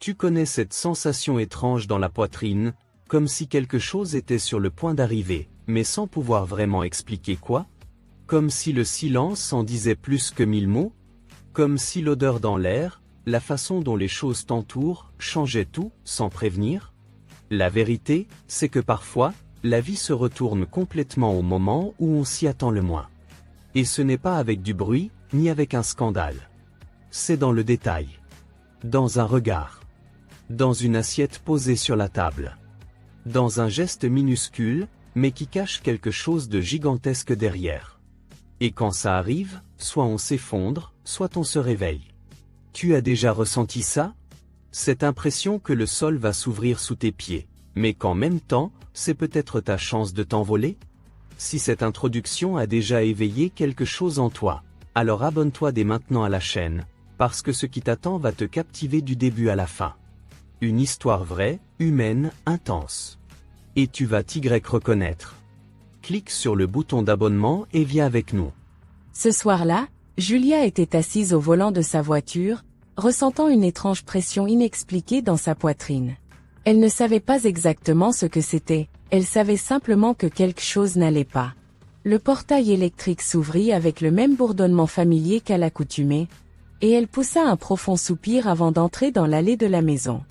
Tu connais cette sensation étrange dans la poitrine, comme si quelque chose était sur le point d'arriver, mais sans pouvoir vraiment expliquer quoi? Comme si le silence en disait plus que 1000 mots? Comme si l'odeur dans l'air, la façon dont les choses t'entourent, changeait tout, sans prévenir? La vérité, c'est que parfois, la vie se retourne complètement au moment où on s'y attend le moins. Et ce n'est pas avec du bruit, ni avec un scandale. C'est dans le détail. Dans un regard. Dans une assiette posée sur la table. Dans un geste minuscule, mais qui cache quelque chose de gigantesque derrière. Et quand ça arrive, soit on s'effondre, soit on se réveille. Tu as déjà ressenti ça? Cette impression que le sol va s'ouvrir sous tes pieds, mais qu'en même temps, c'est peut-être ta chance de t'envoler? Si cette introduction a déjà éveillé quelque chose en toi, alors abonne-toi dès maintenant à la chaîne, parce que ce qui t'attend va te captiver du début à la fin. Une histoire vraie, humaine, intense. Et tu vas t'y reconnaître. Clique sur le bouton d'abonnement et viens avec nous. Ce soir-là, Julia était assise au volant de sa voiture, ressentant une étrange pression inexpliquée dans sa poitrine. Elle ne savait pas exactement ce que c'était, elle savait simplement que quelque chose n'allait pas. Le portail électrique s'ouvrit avec le même bourdonnement familier qu'à l'accoutumée, et elle poussa un profond soupir avant d'entrer dans l'allée de la maison.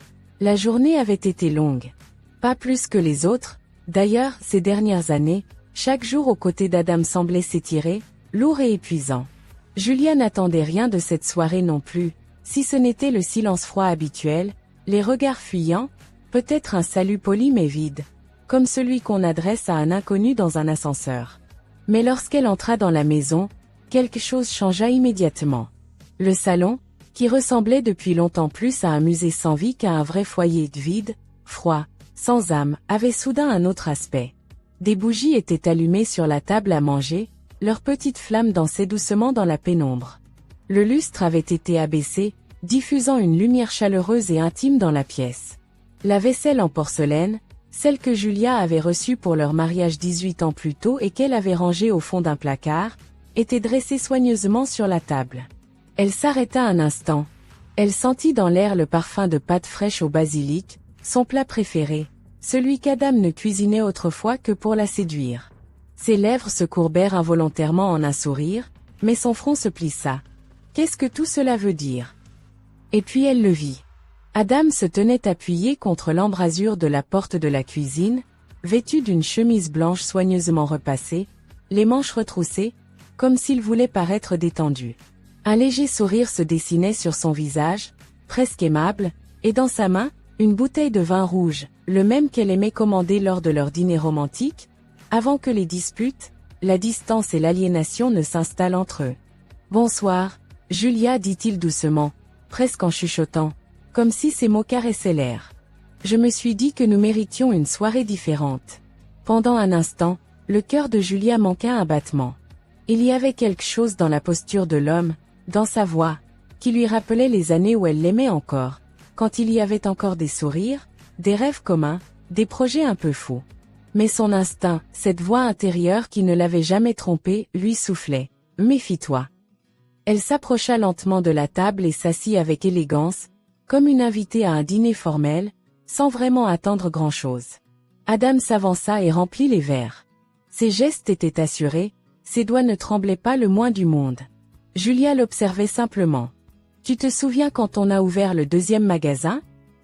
La journée avait été longue. Pas plus que les autres, d'ailleurs, ces dernières années, chaque jour aux côtés d'Adam semblait s'étirer, lourd et épuisant. Julia n'attendait rien de cette soirée non plus, si ce n'était le silence froid habituel, les regards fuyants, peut-être un salut poli mais vide, comme celui qu'on adresse à un inconnu dans un ascenseur. Mais lorsqu'elle entra dans la maison, quelque chose changea immédiatement. Le salon, qui ressemblait depuis longtemps plus à un musée sans vie qu'à un vrai foyer vide, froid, sans âme, avait soudain un autre aspect. Des bougies étaient allumées sur la table à manger, leurs petites flammes dansaient doucement dans la pénombre. Le lustre avait été abaissé, diffusant une lumière chaleureuse et intime dans la pièce. La vaisselle en porcelaine, celle que Julia avait reçue pour leur mariage 18 ans plus tôt et qu'elle avait rangée au fond d'un placard, était dressée soigneusement sur la table. Elle s'arrêta un instant. Elle sentit dans l'air le parfum de pâtes fraîches au basilic, son plat préféré, celui qu'Adam ne cuisinait autrefois que pour la séduire. Ses lèvres se courbèrent involontairement en un sourire, mais son front se plissa. Qu'est-ce que tout cela veut dire? Et puis elle le vit. Adam se tenait appuyé contre l'embrasure de la porte de la cuisine, vêtu d'une chemise blanche soigneusement repassée, les manches retroussées, comme s'il voulait paraître détendu. Un léger sourire se dessinait sur son visage, presque aimable, et dans sa main, une bouteille de vin rouge, le même qu'elle aimait commander lors de leur dîner romantique, avant que les disputes, la distance et l'aliénation ne s'installent entre eux. « Bonsoir, Julia, dit-il doucement, presque en chuchotant, comme si ses mots caressaient l'air. Je me suis dit que nous méritions une soirée différente. » Pendant un instant, le cœur de Julia manqua un battement. Il y avait quelque chose dans la posture de l'homme, dans sa voix, qui lui rappelait les années où elle l'aimait encore, quand il y avait encore des sourires, des rêves communs, des projets un peu fous. Mais son instinct, cette voix intérieure qui ne l'avait jamais trompée, lui soufflait « Méfie-toi ». Elle s'approcha lentement de la table et s'assit avec élégance, comme une invitée à un dîner formel, sans vraiment attendre grand-chose. Adam s'avança et remplit les verres. Ses gestes étaient assurés, ses doigts ne tremblaient pas le moins du monde. Julia l'observait simplement. « Tu te souviens quand on a ouvert le deuxième magasin ?»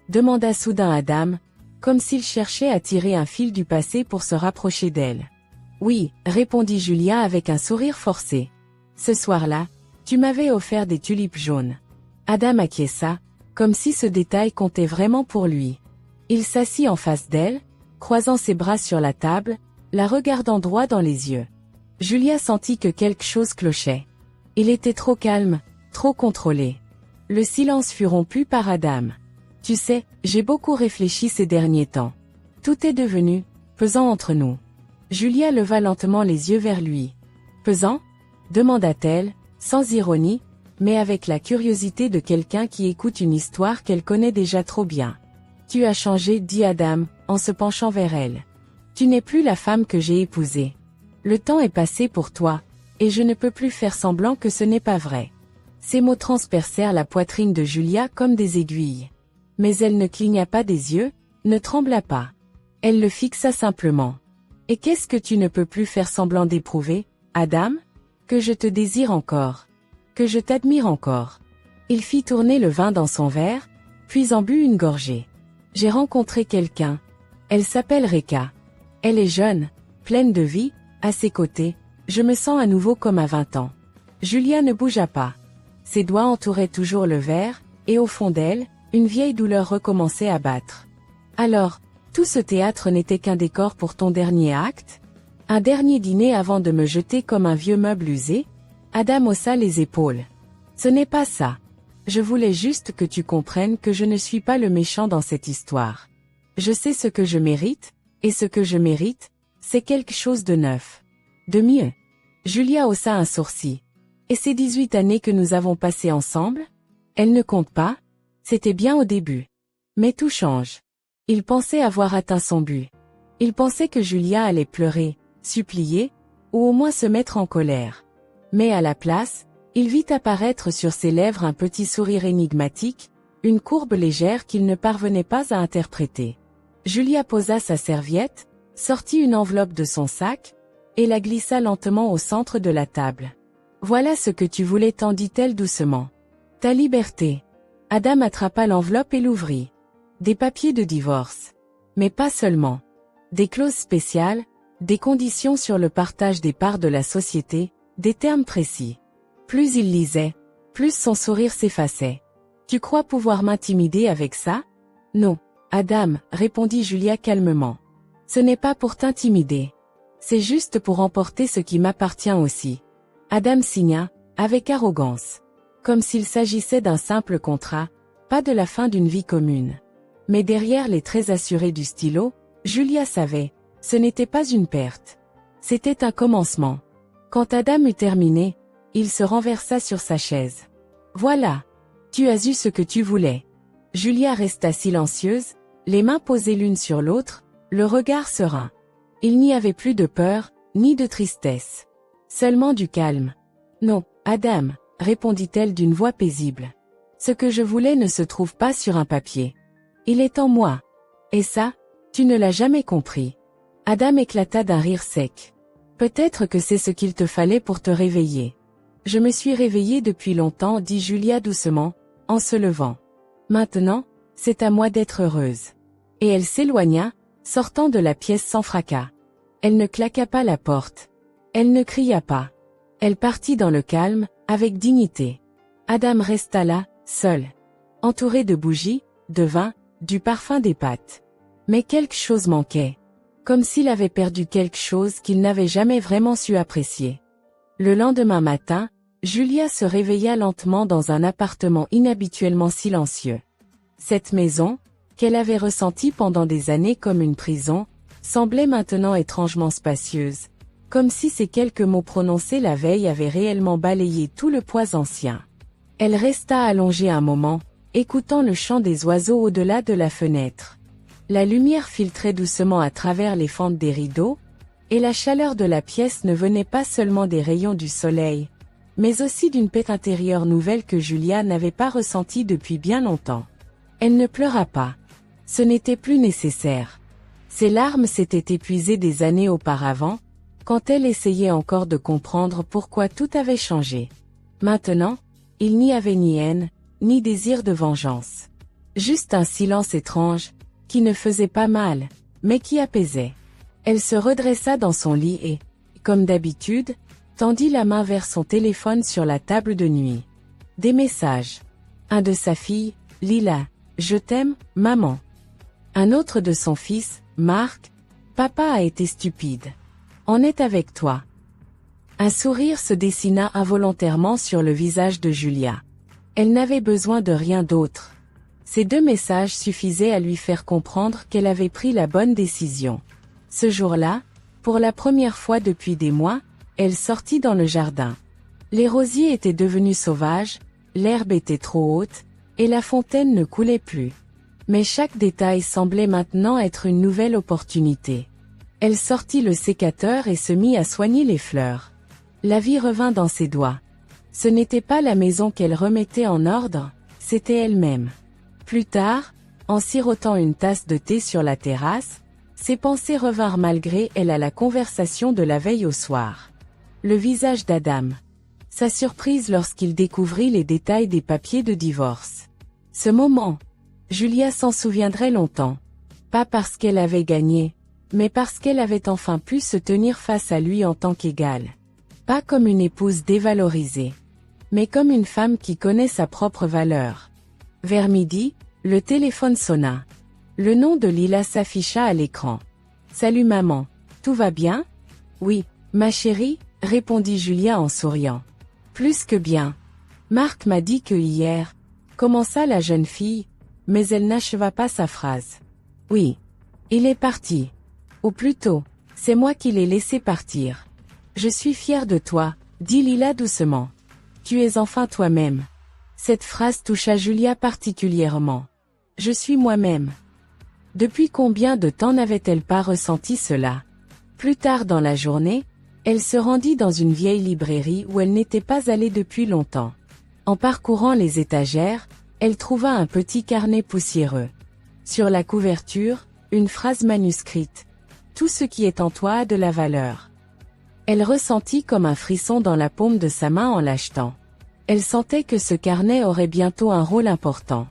demanda soudain Adam, comme s'il cherchait à tirer un fil du passé pour se rapprocher d'elle. « Oui, » répondit Julia avec un sourire forcé. « Ce soir-là, tu m'avais offert des tulipes jaunes. » Adam acquiesça, comme si ce détail comptait vraiment pour lui. Il s'assit en face d'elle, croisant ses bras sur la table, la regardant droit dans les yeux. Julia sentit que quelque chose clochait. Il était trop calme, trop contrôlé. Le silence fut rompu par Adam. « Tu sais, j'ai beaucoup réfléchi ces derniers temps. Tout est devenu pesant entre nous. » Julia leva lentement les yeux vers lui. « Pesant ?» demanda-t-elle, sans ironie, mais avec la curiosité de quelqu'un qui écoute une histoire qu'elle connaît déjà trop bien. « Tu as changé, dit Adam, en se penchant vers elle. Tu n'es plus la femme que j'ai épousée. Le temps est passé pour toi, et je ne peux plus faire semblant que ce n'est pas vrai. » Ces mots transpercèrent la poitrine de Julia comme des aiguilles. Mais elle ne cligna pas des yeux, ne trembla pas. Elle le fixa simplement. « Et qu'est-ce que tu ne peux plus faire semblant d'éprouver, Adam ? Que je te désire encore. Que je t'admire encore. » Il fit tourner le vin dans son verre, puis en but une gorgée. « J'ai rencontré quelqu'un. Elle s'appelle Reka. Elle est jeune, pleine de vie, à ses côtés. Je me sens à nouveau comme à 20 ans. » Julia ne bougea pas. Ses doigts entouraient toujours le verre, et au fond d'elle, une vieille douleur recommençait à battre. « Alors, tout ce théâtre n'était qu'un décor pour ton dernier acte ? Un dernier dîner avant de me jeter comme un vieux meuble usé ? » Adam haussa les épaules. « Ce n'est pas ça. Je voulais juste que tu comprennes que je ne suis pas le méchant dans cette histoire. Je sais ce que je mérite, et ce que je mérite, c'est quelque chose de neuf. De mieux. » Julia haussa un sourcil. « Et ces 18 années que nous avons passées ensemble ? Elles ne comptent pas ? C'était bien au début. Mais tout change. » Il pensait avoir atteint son but. Il pensait que Julia allait pleurer, supplier, ou au moins se mettre en colère. Mais à la place, il vit apparaître sur ses lèvres un petit sourire énigmatique, une courbe légère qu'il ne parvenait pas à interpréter. Julia posa sa serviette, sortit une enveloppe de son sac, et la glissa lentement au centre de la table. « Voilà ce que tu voulais, t'en dit-elle doucement. Ta liberté. » Adam attrapa l'enveloppe et l'ouvrit. Des papiers de divorce. Mais pas seulement. Des clauses spéciales, des conditions sur le partage des parts de la société, des termes précis. Plus il lisait, plus son sourire s'effaçait. « Tu crois pouvoir m'intimider avec ça ? » « Non, Adam, » répondit Julia calmement. « Ce n'est pas pour t'intimider. C'est juste pour emporter ce qui m'appartient aussi. » Adam signa, avec arrogance. Comme s'il s'agissait d'un simple contrat, pas de la fin d'une vie commune. Mais derrière les traits assurés du stylo, Julia savait, ce n'était pas une perte. C'était un commencement. Quand Adam eut terminé, il se renversa sur sa chaise. « Voilà. Tu as eu ce que tu voulais. » Julia resta silencieuse, les mains posées l'une sur l'autre, le regard serein. Il n'y avait plus de peur, ni de tristesse. Seulement du calme. « Non, Adam, » répondit-elle d'une voix paisible. « Ce que je voulais ne se trouve pas sur un papier. Il est en moi. Et ça, tu ne l'as jamais compris. » Adam éclata d'un rire sec. « Peut-être que c'est ce qu'il te fallait pour te réveiller. »« Je me suis réveillée depuis longtemps, » dit Julia doucement, en se levant. « Maintenant, c'est à moi d'être heureuse. » Et elle s'éloigna, sortant de la pièce sans fracas. Elle ne claqua pas la porte. Elle ne cria pas. Elle partit dans le calme, avec dignité. Adam resta là, seul. Entouré de bougies, de vin, du parfum des pâtes. Mais quelque chose manquait. Comme s'il avait perdu quelque chose qu'il n'avait jamais vraiment su apprécier. Le lendemain matin, Julia se réveilla lentement dans un appartement inhabituellement silencieux. Cette maison, qu'elle avait ressentie pendant des années comme une prison, semblait maintenant étrangement spacieuse, comme si ces quelques mots prononcés la veille avaient réellement balayé tout le poids ancien. Elle resta allongée un moment, écoutant le chant des oiseaux au-delà de la fenêtre. La lumière filtrait doucement à travers les fentes des rideaux, et la chaleur de la pièce ne venait pas seulement des rayons du soleil, mais aussi d'une paix intérieure nouvelle que Julia n'avait pas ressentie depuis bien longtemps. Elle ne pleura pas. Ce n'était plus nécessaire. Ses larmes s'étaient épuisées des années auparavant, quand elle essayait encore de comprendre pourquoi tout avait changé. Maintenant, il n'y avait ni haine, ni désir de vengeance. Juste un silence étrange, qui ne faisait pas mal, mais qui apaisait. Elle se redressa dans son lit et, comme d'habitude, tendit la main vers son téléphone sur la table de nuit. Des messages. Un de sa fille, Lila, « Je t'aime, maman ». Un autre de son fils, Marc, « Papa a été stupide. On est avec toi. » Un sourire se dessina involontairement sur le visage de Julia. Elle n'avait besoin de rien d'autre. Ces deux messages suffisaient à lui faire comprendre qu'elle avait pris la bonne décision. Ce jour-là, pour la première fois depuis des mois, elle sortit dans le jardin. Les rosiers étaient devenus sauvages, l'herbe était trop haute, et la fontaine ne coulait plus. Mais chaque détail semblait maintenant être une nouvelle opportunité. Elle sortit le sécateur et se mit à soigner les fleurs. La vie revint dans ses doigts. Ce n'était pas la maison qu'elle remettait en ordre, c'était elle-même. Plus tard, En sirotant une tasse de thé sur la terrasse, ses pensées revinrent malgré elle à la conversation de la veille au soir. Le visage d'Adam. Sa surprise lorsqu'il découvrit les détails des papiers de divorce. Ce moment. Julia s'en souviendrait longtemps. Pas parce qu'elle avait gagné, mais parce qu'elle avait enfin pu se tenir face à lui en tant qu'égale. Pas comme une épouse dévalorisée, mais comme une femme qui connaît sa propre valeur. Vers midi, le téléphone sonna. Le nom de Lila s'afficha à l'écran. « Salut maman, tout va bien ? » « Oui, ma chérie, » répondit Julia en souriant. « Plus que bien. Marc m'a dit que hier, » commença la jeune fille, mais elle n'acheva pas sa phrase. « Oui. Il est parti. Ou plutôt, c'est moi qui l'ai laissé partir. Je suis fière de toi, » dit Lila doucement. « Tu es enfin toi-même. » Cette phrase toucha Julia particulièrement. « Je suis moi-même. » Depuis combien de temps n'avait-elle pas ressenti cela? Plus tard dans la journée, elle se rendit dans une vieille librairie où elle n'était pas allée depuis longtemps. En parcourant les étagères, elle trouva un petit carnet poussiéreux. Sur la couverture, une phrase manuscrite. « Tout ce qui est en toi a de la valeur. » Elle ressentit comme un frisson dans la paume de sa main en l'achetant. Elle sentait que ce carnet aurait bientôt un rôle important.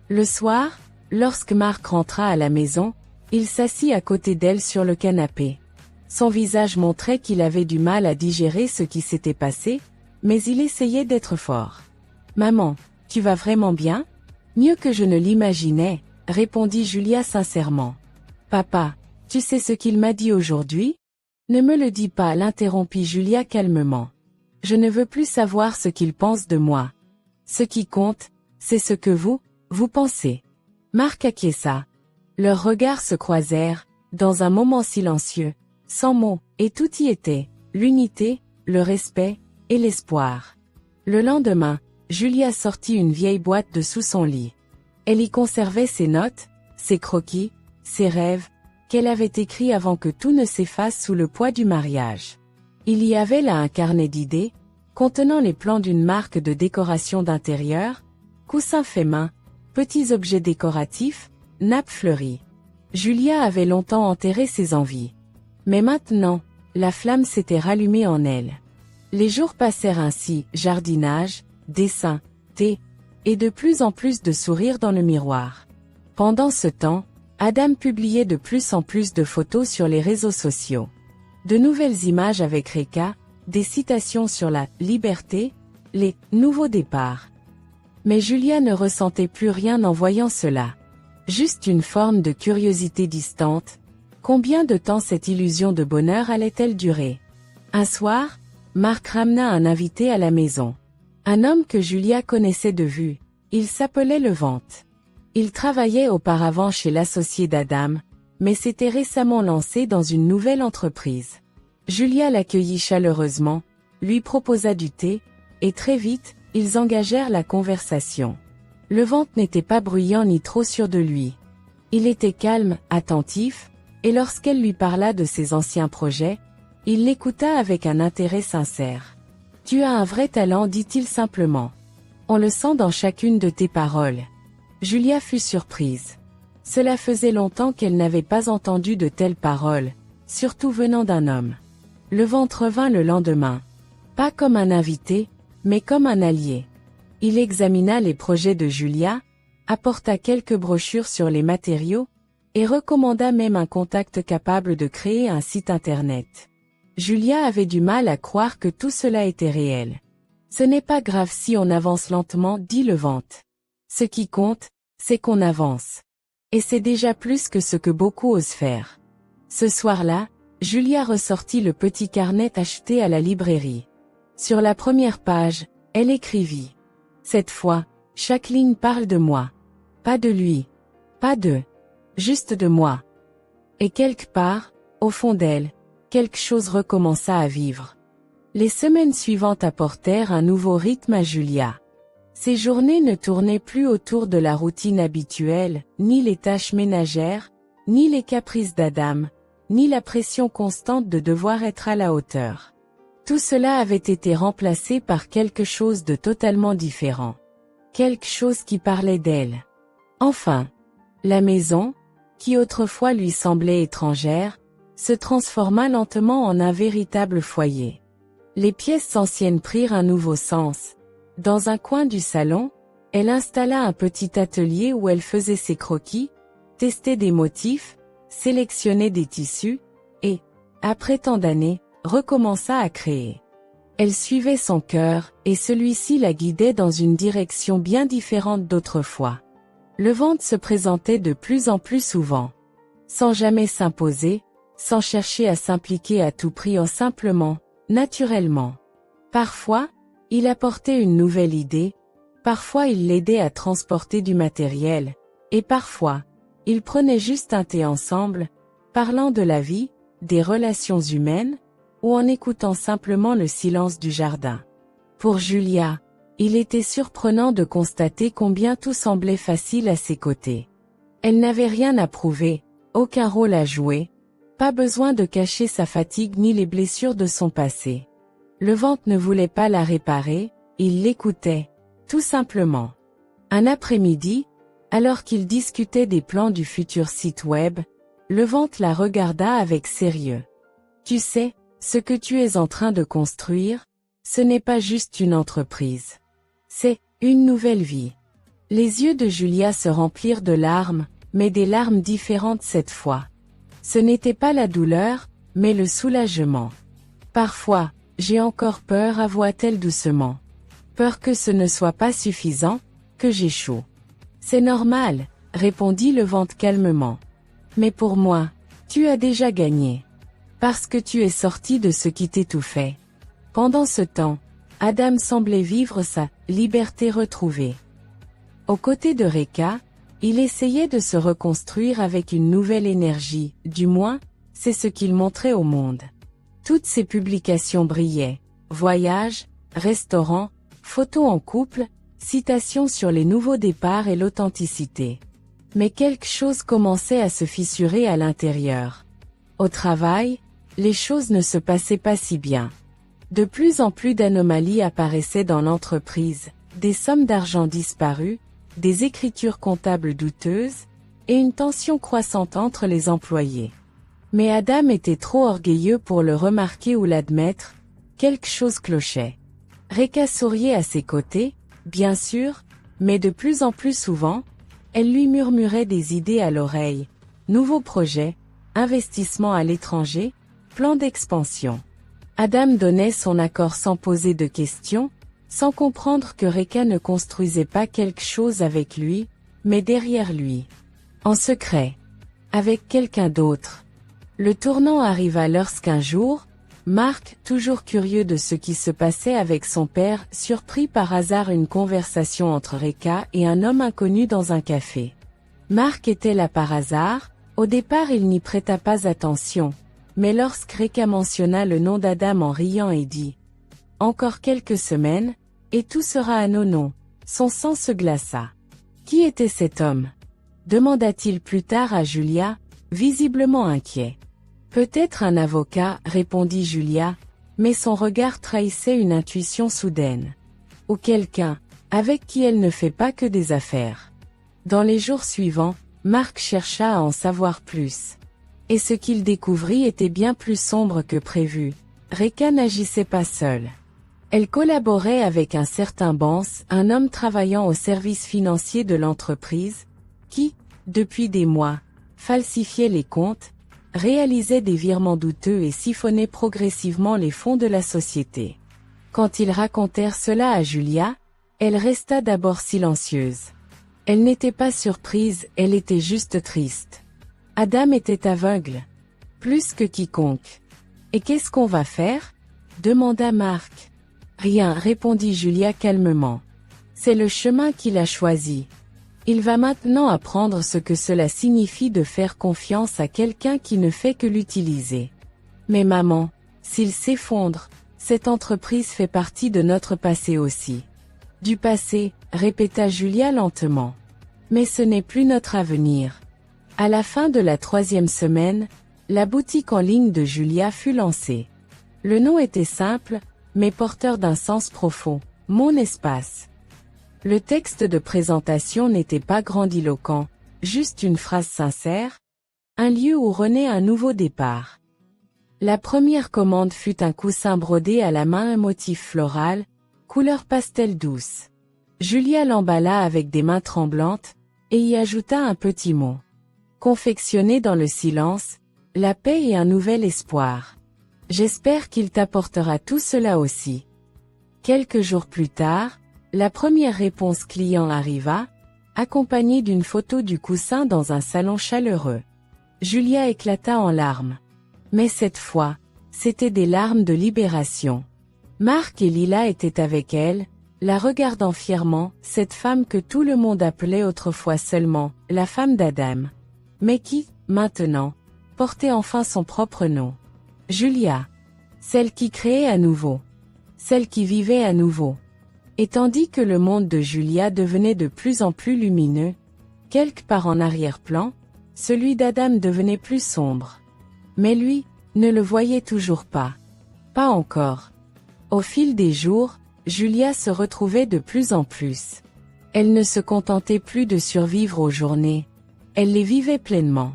Le soir, lorsque Marc rentra à la maison, il s'assit à côté d'elle sur le canapé. Son visage montrait qu'il avait du mal à digérer ce qui s'était passé, mais il essayait d'être fort. « Maman, tu vas vraiment bien ? » « Mieux que je ne l'imaginais, » répondit Julia sincèrement. « Papa, tu sais ce qu'il m'a dit aujourd'hui ? » « Ne me le dis pas, » l'interrompit Julia calmement. « Je ne veux plus savoir ce qu'il pense de moi. Ce qui compte, c'est ce que vous pensez. » Marc acquiesça. Leurs regards se croisèrent, dans un moment silencieux, sans mots, et tout y était, l'unité, le respect, et l'espoir. Le lendemain, Julia sortit une vieille boîte de sous son lit. Elle y conservait ses notes, ses croquis, ses rêves, qu'elle avait écrits avant que tout ne s'efface sous le poids du mariage. Il y avait là un carnet d'idées, contenant les plans d'une marque de décoration d'intérieur, coussins faits main, petits objets décoratifs, nappes fleuries. Julia avait longtemps enterré ses envies. Mais maintenant, la flamme s'était rallumée en elle. Les jours passèrent ainsi, jardinage, dessin, thé, et de plus en plus de sourires dans le miroir. Pendant ce temps, Adam publiait de plus en plus de photos sur les réseaux sociaux. De nouvelles images avec Reka, des citations sur la liberté, les nouveaux départs. Mais Julia ne ressentait plus rien en voyant cela. Juste une forme de curiosité distante. Combien de temps cette illusion de bonheur allait-elle durer? Un soir, Marc ramena un invité à la maison. Un homme que Julia connaissait de vue. Il s'appelait Levante. Il travaillait auparavant chez l'associé d'Adam, mais s'était récemment lancé dans une nouvelle entreprise. Julia l'accueillit chaleureusement, lui proposa du thé, et très vite, ils engagèrent la conversation. Levante n'était pas bruyant ni trop sûr de lui. Il était calme, attentif, et lorsqu'elle lui parla de ses anciens projets, il l'écouta avec un intérêt sincère. « Tu as un vrai talent, dit-il simplement. On le sent dans chacune de tes paroles. » Julia fut surprise. Cela faisait longtemps qu'elle n'avait pas entendu de telles paroles, surtout venant d'un homme. Levante revint le lendemain. Pas comme un invité, mais comme un allié. Il examina les projets de Julia, apporta quelques brochures sur les matériaux, et recommanda même un contact capable de créer un site internet. Julia avait du mal à croire que tout cela était réel. « Ce n'est pas grave si on avance lentement, » dit Levante. « Ce qui compte, c'est qu'on avance. Et c'est déjà plus que ce que beaucoup osent faire. » Ce soir-là, Julia ressortit le petit carnet acheté à la librairie. Sur la première page, elle écrivit. Cette fois, chaque ligne parle de moi. Pas de lui. Pas de. Juste de moi. Et quelque part, au fond d'elle, quelque chose recommença à vivre. Les semaines suivantes apportèrent un nouveau rythme à Julia. Ses journées ne tournaient plus autour de la routine habituelle, ni les tâches ménagères, ni les caprices d'Adam, ni la pression constante de devoir être à la hauteur. Tout cela avait été remplacé par quelque chose de totalement différent. Quelque chose qui parlait d'elle. Enfin, La maison, qui autrefois lui semblait étrangère, se transforma lentement en un véritable foyer. Les pièces anciennes prirent un nouveau sens. Dans un coin du salon, elle installa un petit atelier où elle faisait ses croquis, testait des motifs, sélectionnait des tissus, et, après tant d'années, recommença à créer. Elle suivait son cœur, et celui-ci la guidait dans une direction bien différente d'autrefois. Le ventre se présentait de plus en plus souvent. Sans jamais s'imposer, sans chercher à s'impliquer à tout prix ou simplement, naturellement. Parfois, il apportait une nouvelle idée, parfois il l'aidait à transporter du matériel, et parfois, ils prenaient juste un thé ensemble, parlant de la vie, des relations humaines, ou en écoutant simplement le silence du jardin. Pour Julia, il était surprenant de constater combien tout semblait facile à ses côtés. Elle n'avait rien à prouver, aucun rôle à jouer, pas besoin de cacher sa fatigue ni les blessures de son passé. Le ventre ne voulait pas la réparer, il l'écoutait, tout simplement. Un après-midi, alors qu'ils discutaient des plans du futur site web, le ventre la regarda avec sérieux. Tu sais, ce que tu es en train de construire, ce n'est pas juste une entreprise. C'est une nouvelle vie. Les yeux de Julia se remplirent de larmes, mais des larmes différentes cette fois. Ce n'était pas la douleur, mais le soulagement. Parfois, j'ai encore peur, avoua-t-elle doucement. Peur que ce ne soit pas suffisant, que j'échoue. C'est normal, répondit le ventre calmement. Mais pour moi, tu as déjà gagné. Parce que tu es sorti de ce qui t'étouffait. Pendant ce temps, Adam semblait vivre sa liberté retrouvée. Aux côtés de Reka, il essayait de se reconstruire avec une nouvelle énergie, du moins, c'est ce qu'il montrait au monde. Toutes ses publications brillaient. Voyages, restaurants, photos en couple, citations sur les nouveaux départs et l'authenticité. Mais quelque chose commençait à se fissurer à l'intérieur. Au travail, les choses ne se passaient pas si bien. De plus en plus d'anomalies apparaissaient dans l'entreprise, des sommes d'argent disparues, des écritures comptables douteuses, et une tension croissante entre les employés. Mais Adam était trop orgueilleux pour le remarquer ou l'admettre, quelque chose clochait. Reka souriait à ses côtés, bien sûr, mais de plus en plus souvent, elle lui murmurait des idées à l'oreille, nouveaux projets, investissements à l'étranger, plan d'expansion. Adam donnait son accord sans poser de questions, sans comprendre que Reka ne construisait pas quelque chose avec lui, mais derrière lui. En secret. Avec quelqu'un d'autre. Le tournant arriva lorsqu'un jour, Mark, toujours curieux de ce qui se passait avec son père, surprit par hasard une conversation entre Reka et un homme inconnu dans un café. Mark était là par hasard, au départ il n'y prêta pas attention. Mais lorsque Reka mentionna le nom d'Adam en riant et dit « Encore quelques semaines, et tout sera à nos noms », son sang se glaça. Qui était cet homme? Demanda-t-il plus tard à Julia, visiblement inquiet. Peut-être un avocat, répondit Julia, mais son regard trahissait une intuition soudaine. Ou quelqu'un, avec qui elle ne fait pas que des affaires. Dans les jours suivants, Mark chercha à en savoir plus. Et ce qu'il découvrit était bien plus sombre que prévu. Reka n'agissait pas seule. Elle collaborait avec un certain Bance, un homme travaillant au service financier de l'entreprise, qui, depuis des mois, falsifiait les comptes, réalisait des virements douteux et siphonnait progressivement les fonds de la société. Quand ils racontèrent cela à Julia, elle resta d'abord silencieuse. Elle n'était pas surprise, elle était juste triste. Adam était aveugle. Plus que quiconque. Et qu'est-ce qu'on va faire? Demanda Mark. Rien, répondit Julia calmement. C'est le chemin qu'il a choisi. Il va maintenant apprendre ce que cela signifie de faire confiance à quelqu'un qui ne fait que l'utiliser. Mais maman, s'il s'effondre, cette entreprise fait partie de notre passé aussi. Du passé, répéta Julia lentement. Mais ce n'est plus notre avenir. À la fin de la 3e semaine, la boutique en ligne de Julia fut lancée. Le nom était simple, mais porteur d'un sens profond, Mon Espace. Le texte de présentation n'était pas grandiloquent, juste une phrase sincère, un lieu où renaît un nouveau départ. La première commande fut un coussin brodé à la main, un motif floral, couleur pastel douce. Julia l'emballa avec des mains tremblantes, et y ajouta un petit mot. Confectionné dans le silence, la paix et un nouvel espoir. J'espère qu'il t'apportera tout cela aussi. Quelques jours plus tard, la première réponse client arriva, accompagnée d'une photo du coussin dans un salon chaleureux. Julia éclata en larmes. Mais cette fois, c'étaient des larmes de libération. Marc et Lila étaient avec elle, la regardant fièrement, cette femme que tout le monde appelait autrefois seulement la femme d'Adam. Mais qui, maintenant, portait enfin son propre nom. Julia. Celle qui créait à nouveau. Celle qui vivait à nouveau. Et tandis que le monde de Julia devenait de plus en plus lumineux, quelque part en arrière-plan, celui d'Adam devenait plus sombre. Mais lui, ne le voyait toujours pas. Pas encore. Au fil des jours, Julia se retrouvait de plus en plus. Elle ne se contentait plus de survivre aux journées. Elle les vivait pleinement.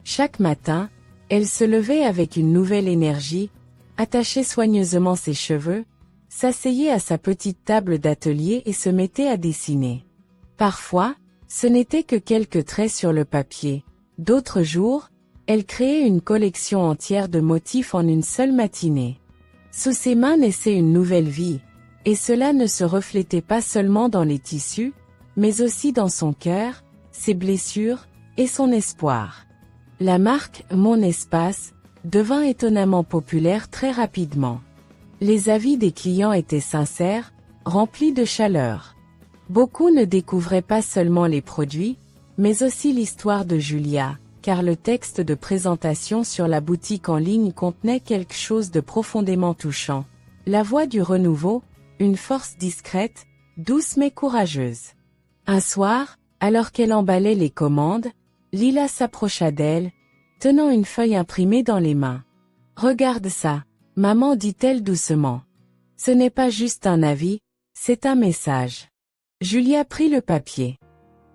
Chaque matin, elle se levait avec une nouvelle énergie, attachait soigneusement ses cheveux, s'asseyait à sa petite table d'atelier et se mettait à dessiner. Parfois, ce n'était que quelques traits sur le papier. D'autres jours, elle créait une collection entière de motifs en une seule matinée. Sous ses mains naissait une nouvelle vie, et cela ne se reflétait pas seulement dans les tissus, mais aussi dans son cœur, ses blessures, et son espoir. La marque « Mon Espace » devint étonnamment populaire très rapidement. Les avis des clients étaient sincères, remplis de chaleur. Beaucoup ne découvraient pas seulement les produits, mais aussi l'histoire de Julia, car le texte de présentation sur la boutique en ligne contenait quelque chose de profondément touchant. La voix du renouveau, une force discrète, douce mais courageuse. Un soir, alors qu'elle emballait les commandes, Lila s'approcha d'elle, tenant une feuille imprimée dans les mains. « Regarde ça, maman, dit-elle doucement. Ce n'est pas juste un avis, c'est un message. » Julia prit le papier.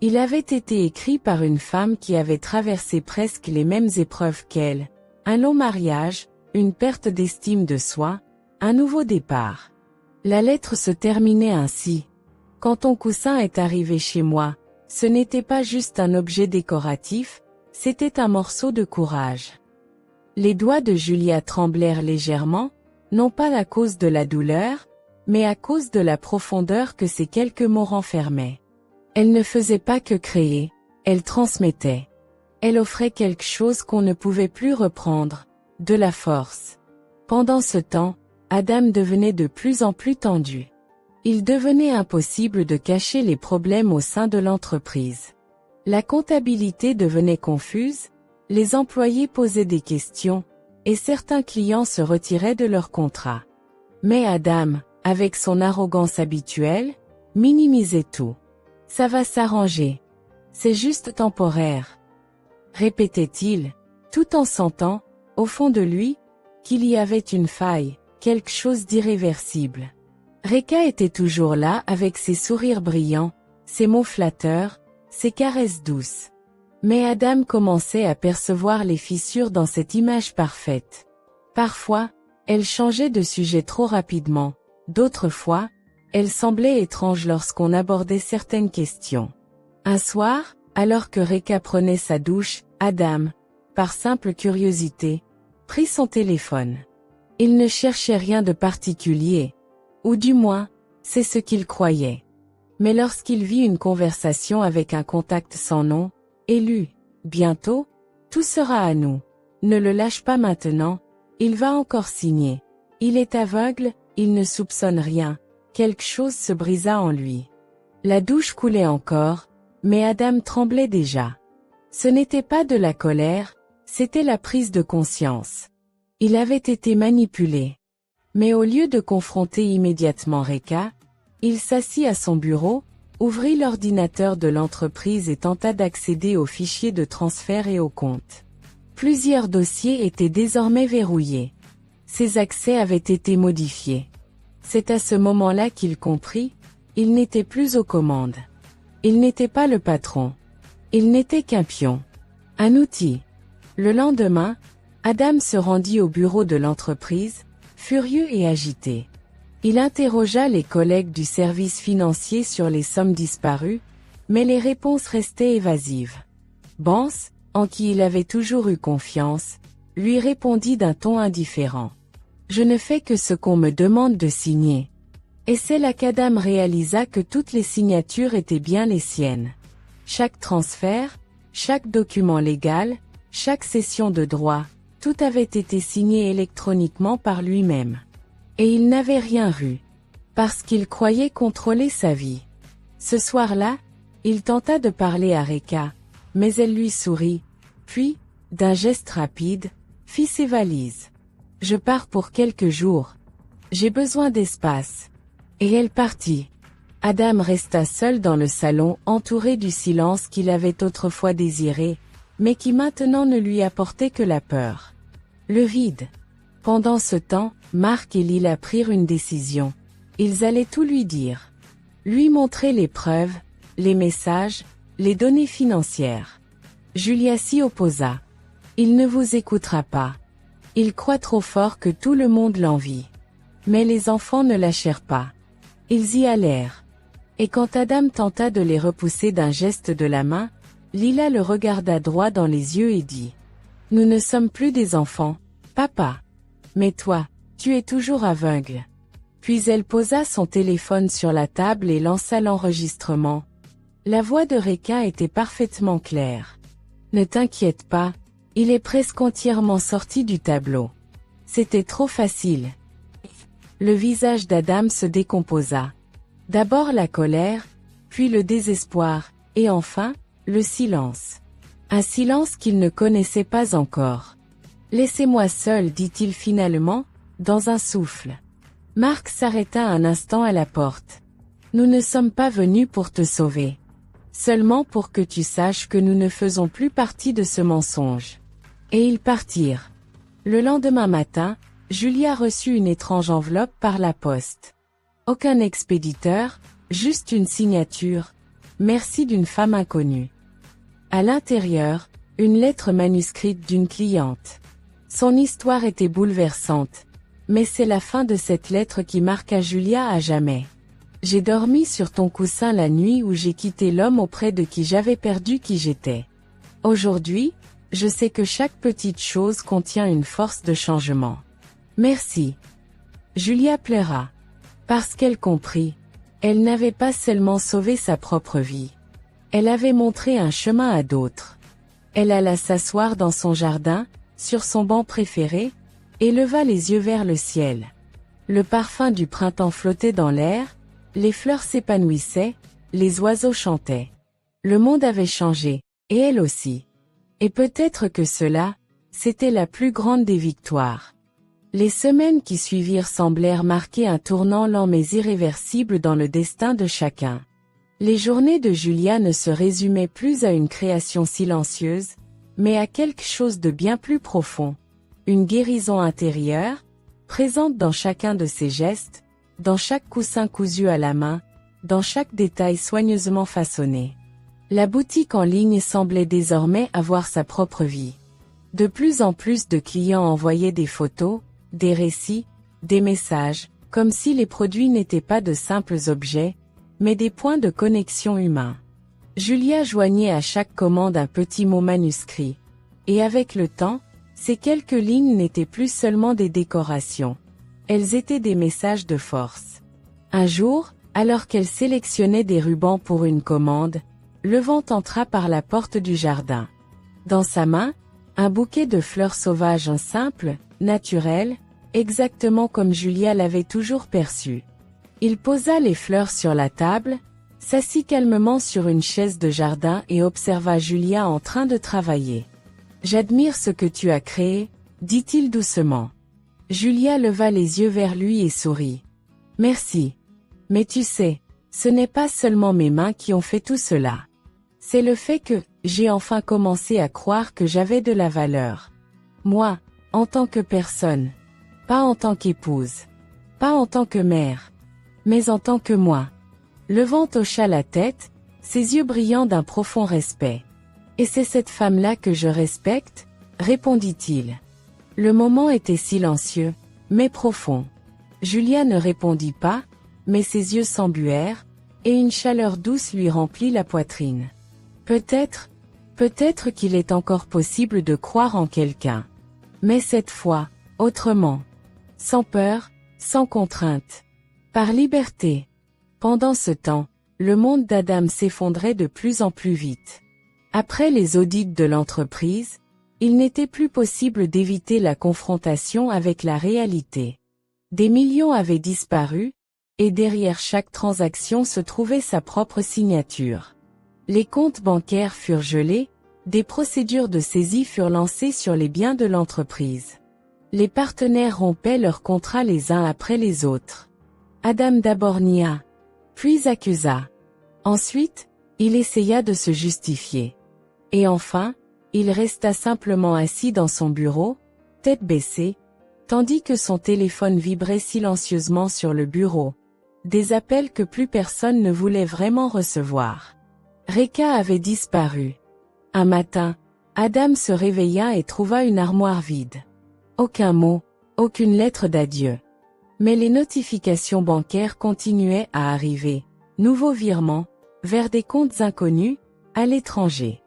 Il avait été écrit par une femme qui avait traversé presque les mêmes épreuves qu'elle. Un long mariage, une perte d'estime de soi, un nouveau départ. La lettre se terminait ainsi. « Quand ton coussin est arrivé chez moi, ce n'était pas juste un objet décoratif, c'était un morceau de courage. » Les doigts de Julia tremblèrent légèrement, non pas à cause de la douleur, mais à cause de la profondeur que ces quelques mots renfermaient. Elle ne faisait pas que créer, elle transmettait. Elle offrait quelque chose qu'on ne pouvait plus reprendre, de la force. Pendant ce temps, Adam devenait de plus en plus tendu. Il devenait impossible de cacher les problèmes au sein de l'entreprise. La comptabilité devenait confuse, les employés posaient des questions, et certains clients se retiraient de leur contrat. Mais Adam, avec son arrogance habituelle, minimisait tout. « Ça va s'arranger. C'est juste temporaire. » répétait-il, tout en sentant, au fond de lui, qu'il y avait une faille, quelque chose d'irréversible. Reka était toujours là avec ses sourires brillants, ses mots flatteurs, ses caresses douces. Mais Adam commençait à percevoir les fissures dans cette image parfaite. Parfois, elle changeait de sujet trop rapidement, d'autres fois, elle semblait étrange lorsqu'on abordait certaines questions. Un soir, alors que Reka prenait sa douche, Adam, par simple curiosité, prit son téléphone. Il ne cherchait rien de particulier, ou du moins, c'est ce qu'il croyait. Mais lorsqu'il vit une conversation avec un contact sans nom, il lut « Bientôt, tout sera à nous. Ne le lâche pas maintenant, il va encore signer. Il est aveugle, il ne soupçonne rien. » Quelque chose se brisa en lui. La douche coulait encore, mais Adam tremblait déjà. Ce n'était pas de la colère, c'était la prise de conscience. Il avait été manipulé. Mais au lieu de confronter immédiatement Reka, il s'assit à son bureau, ouvrit l'ordinateur de l'entreprise et tenta d'accéder aux fichiers de transfert et aux comptes. Plusieurs dossiers étaient désormais verrouillés. Ces accès avaient été modifiés. C'est à ce moment-là qu'il comprit, il n'était plus aux commandes. Il n'était pas le patron. Il n'était qu'un pion. Un outil. Le lendemain, Adam se rendit au bureau de l'entreprise, furieux et agité. Il interrogea les collègues du service financier sur les sommes disparues, mais les réponses restaient évasives. Banks, en qui il avait toujours eu confiance, lui répondit d'un ton indifférent. « Je ne fais que ce qu'on me demande de signer. » Et c'est là qu'Adam réalisa que toutes les signatures étaient bien les siennes. Chaque transfert, chaque document légal, chaque cession de droit, tout avait été signé électroniquement par lui-même. Et il n'avait rien vu. Parce qu'il croyait contrôler sa vie. Ce soir-là, il tenta de parler à Reka, mais elle lui sourit, puis, d'un geste rapide, fit ses valises. « Je pars pour quelques jours. J'ai besoin d'espace. » Et elle partit. Adam resta seul dans le salon, entouré du silence qu'il avait autrefois désiré, mais qui maintenant ne lui apportait que la peur. Le vide. Pendant ce temps, Mark et Lila prirent une décision. Ils allaient tout lui dire. Lui montrer les preuves, les messages, les données financières. Julia s'y opposa. Il ne vous écoutera pas. Il croit trop fort que tout le monde l'envie. Mais les enfants ne lâchèrent pas. Ils y allèrent. Et quand Adam tenta de les repousser d'un geste de la main, Lila le regarda droit dans les yeux et dit « Nous ne sommes plus des enfants, papa. Mais toi, tu es toujours aveugle. » Puis elle posa son téléphone sur la table et lança l'enregistrement. La voix de Reka était parfaitement claire. « Ne t'inquiète pas, il est presque entièrement sorti du tableau. C'était trop facile. » Le visage d'Adam se décomposa. D'abord la colère, puis le désespoir, et enfin, le silence. Un silence qu'il ne connaissait pas encore. « Laissez-moi seul, dit-il finalement, dans un souffle. Mark s'arrêta un instant à la porte. « Nous ne sommes pas venus pour te sauver. Seulement pour que tu saches que nous ne faisons plus partie de ce mensonge. » Et ils partirent. Le lendemain matin, Julia reçut une étrange enveloppe par la poste. Aucun expéditeur, juste une signature. Merci d'une femme inconnue. À l'intérieur, une lettre manuscrite d'une cliente. Son histoire était bouleversante. Mais c'est la fin de cette lettre qui marqua Julia à jamais. J'ai dormi sur ton coussin la nuit où j'ai quitté l'homme auprès de qui j'avais perdu qui j'étais. Aujourd'hui, je sais que chaque petite chose contient une force de changement. Merci. Julia pleura. Parce qu'elle comprit. Elle n'avait pas seulement sauvé sa propre vie. Elle avait montré un chemin à d'autres. Elle alla s'asseoir dans son jardin, sur son banc préféré, et leva les yeux vers le ciel. Le parfum du printemps flottait dans l'air, les fleurs s'épanouissaient, les oiseaux chantaient. Le monde avait changé, et elle aussi. Et peut-être que cela, c'était la plus grande des victoires. Les semaines qui suivirent semblèrent marquer un tournant lent mais irréversible dans le destin de chacun. Les journées de Julia ne se résumaient plus à une création silencieuse, mais à quelque chose de bien plus profond. Une guérison intérieure, présente dans chacun de ses gestes, dans chaque coussin cousu à la main, dans chaque détail soigneusement façonné. La boutique en ligne semblait désormais avoir sa propre vie. De plus en plus de clients envoyaient des photos, des récits, des messages, comme si les produits n'étaient pas de simples objets, mais des points de connexion humains. Julia joignait à chaque commande un petit mot manuscrit. Et avec le temps, ces quelques lignes n'étaient plus seulement des décorations. Elles étaient des messages de force. Un jour, alors qu'elle sélectionnait des rubans pour une commande, le vent entra par la porte du jardin. Dans sa main, un bouquet de fleurs sauvages simple, naturel, exactement comme Julia l'avait toujours perçu. Il posa les fleurs sur la table, s'assit calmement sur une chaise de jardin et observa Julia en train de travailler. « J'admire ce que tu as créé, » dit-il doucement. Julia leva les yeux vers lui et sourit. « Merci. Mais tu sais, ce n'est pas seulement mes mains qui ont fait tout cela. C'est le fait que j'ai enfin commencé à croire que j'avais de la valeur. Moi, en tant que personne. Pas en tant qu'épouse. Pas en tant que mère. Mais en tant que moi. » Le vent hocha la tête, ses yeux brillants d'un profond respect. Et c'est cette femme-là que je respecte, répondit-il. Le moment était silencieux, mais profond. Julia ne répondit pas, mais ses yeux s'embuèrent, et une chaleur douce lui remplit la poitrine. Peut-être qu'il est encore possible de croire en quelqu'un. Mais cette fois, autrement. Sans peur, sans contrainte. Par liberté. Pendant ce temps, le monde d'Adam s'effondrait de plus en plus vite. Après les audits de l'entreprise, il n'était plus possible d'éviter la confrontation avec la réalité. Des millions avaient disparu, et derrière chaque transaction se trouvait sa propre signature. Les comptes bancaires furent gelés, des procédures de saisie furent lancées sur les biens de l'entreprise. Les partenaires rompaient leurs contrats les uns après les autres. Adam d'abord nia, puis accusa. Ensuite, il essaya de se justifier. Et enfin, il resta simplement assis dans son bureau, tête baissée, tandis que son téléphone vibrait silencieusement sur le bureau. Des appels que plus personne ne voulait vraiment recevoir. Reka avait disparu. Un matin, Adam se réveilla et trouva une armoire vide. Aucun mot, aucune lettre d'adieu. Mais les notifications bancaires continuaient à arriver. Nouveaux virements, vers des comptes inconnus, à l'étranger.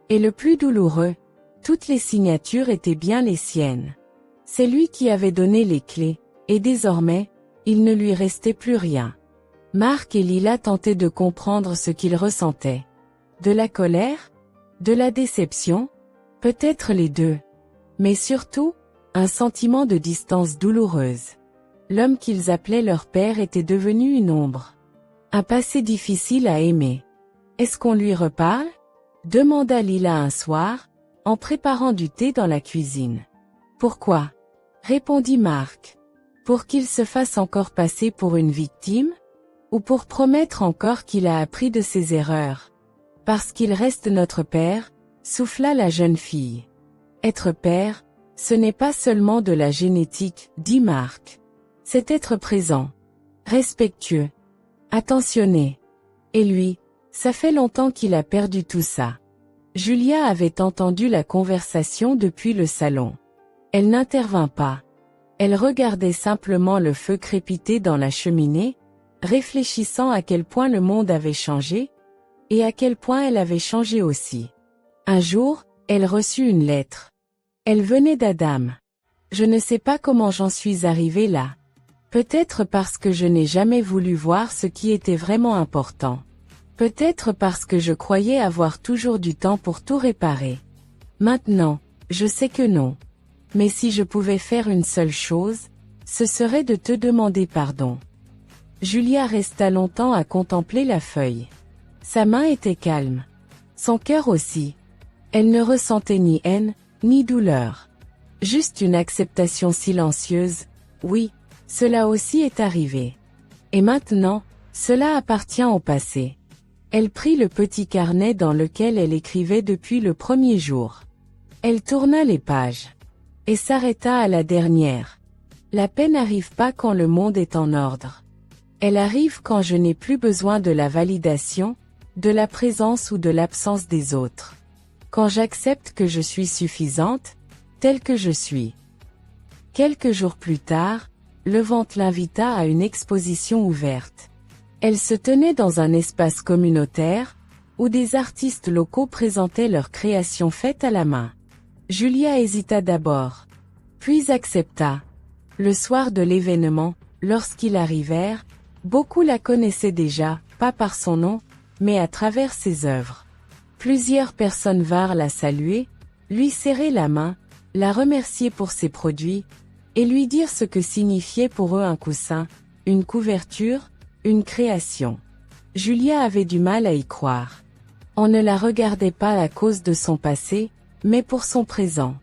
Et le plus douloureux, toutes les signatures étaient bien les siennes. C'est lui qui avait donné les clés, et désormais, il ne lui restait plus rien. Marc et Lila tentaient de comprendre ce qu'ils ressentaient. De la colère? De la déception? Peut-être les deux. Mais surtout, un sentiment de distance douloureuse. L'homme qu'ils appelaient leur père était devenu une ombre. Un passé difficile à aimer. Est-ce qu'on lui reparle? Demanda Lila un soir, en préparant du thé dans la cuisine. Pourquoi? Répondit Marc. Pour qu'il se fasse encore passer pour une victime? Ou pour promettre encore qu'il a appris de ses erreurs? Parce qu'il reste notre père, souffla la jeune fille. Être père, ce n'est pas seulement de la génétique, dit Marc. C'est être présent. Respectueux. Attentionné. Et lui, ça fait longtemps qu'il a perdu tout ça. Julia avait entendu la conversation depuis le salon. Elle n'intervint pas. Elle regardait simplement le feu crépiter dans la cheminée, réfléchissant à quel point le monde avait changé, et à quel point elle avait changé aussi. Un jour, elle reçut une lettre. Elle venait d'Adam. Je ne sais pas comment j'en suis arrivée là. Peut-être parce que je n'ai jamais voulu voir ce qui était vraiment important. Peut-être parce que je croyais avoir toujours du temps pour tout réparer. Maintenant, je sais que non. Mais si je pouvais faire une seule chose, ce serait de te demander pardon. Julia resta longtemps à contempler la feuille. Sa main était calme. Son cœur aussi. Elle ne ressentait ni haine, ni douleur. Juste une acceptation silencieuse. Oui, cela aussi est arrivé. Et maintenant, cela appartient au passé. Elle prit le petit carnet dans lequel elle écrivait depuis le premier jour. Elle tourna les pages. Et s'arrêta à la dernière. La paix n'arrive pas quand le monde est en ordre. Elle arrive quand je n'ai plus besoin de la validation, de la présence ou de l'absence des autres. Quand j'accepte que je suis suffisante, telle que je suis. Quelques jours plus tard, Levante l'invita à une exposition ouverte. Elle se tenait dans un espace communautaire, où des artistes locaux présentaient leurs créations faites à la main. Julia hésita d'abord, puis accepta. Le soir de l'événement, lorsqu'ils arrivèrent, beaucoup la connaissaient déjà, pas par son nom, mais à travers ses œuvres. Plusieurs personnes vinrent la saluer, lui serrer la main, la remercier pour ses produits, et lui dire ce que signifiait pour eux un coussin, une couverture, une création. Julia avait du mal à y croire. On ne la regardait pas à cause de son passé, mais pour son présent,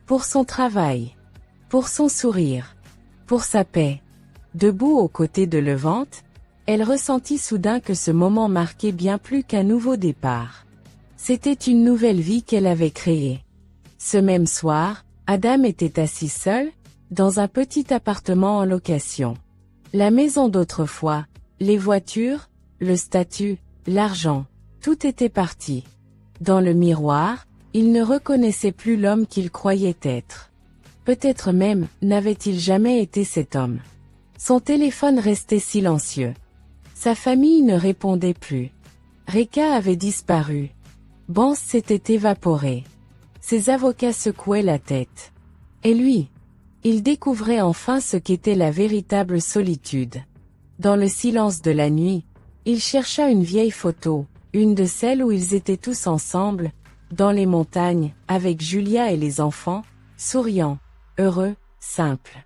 pour son travail, pour son sourire, pour sa paix. Debout aux côtés de Levante, elle ressentit soudain que ce moment marquait bien plus qu'un nouveau départ. C'était une nouvelle vie qu'elle avait créée. Ce même soir, Adam était assis seul, dans un petit appartement en location. La maison d'autrefois, les voitures, le statut, l'argent, tout était parti. Dans le miroir, il ne reconnaissait plus l'homme qu'il croyait être. Peut-être même, n'avait-il jamais été cet homme. Son téléphone restait silencieux. Sa famille ne répondait plus. Reka avait disparu. Banks s'était évaporé. Ses avocats secouaient la tête. Et lui? Il découvrait enfin ce qu'était la véritable solitude. Dans le silence de la nuit, il chercha une vieille photo, une de celles où ils étaient tous ensemble, dans les montagnes, avec Julia et les enfants, souriants, heureux, simples.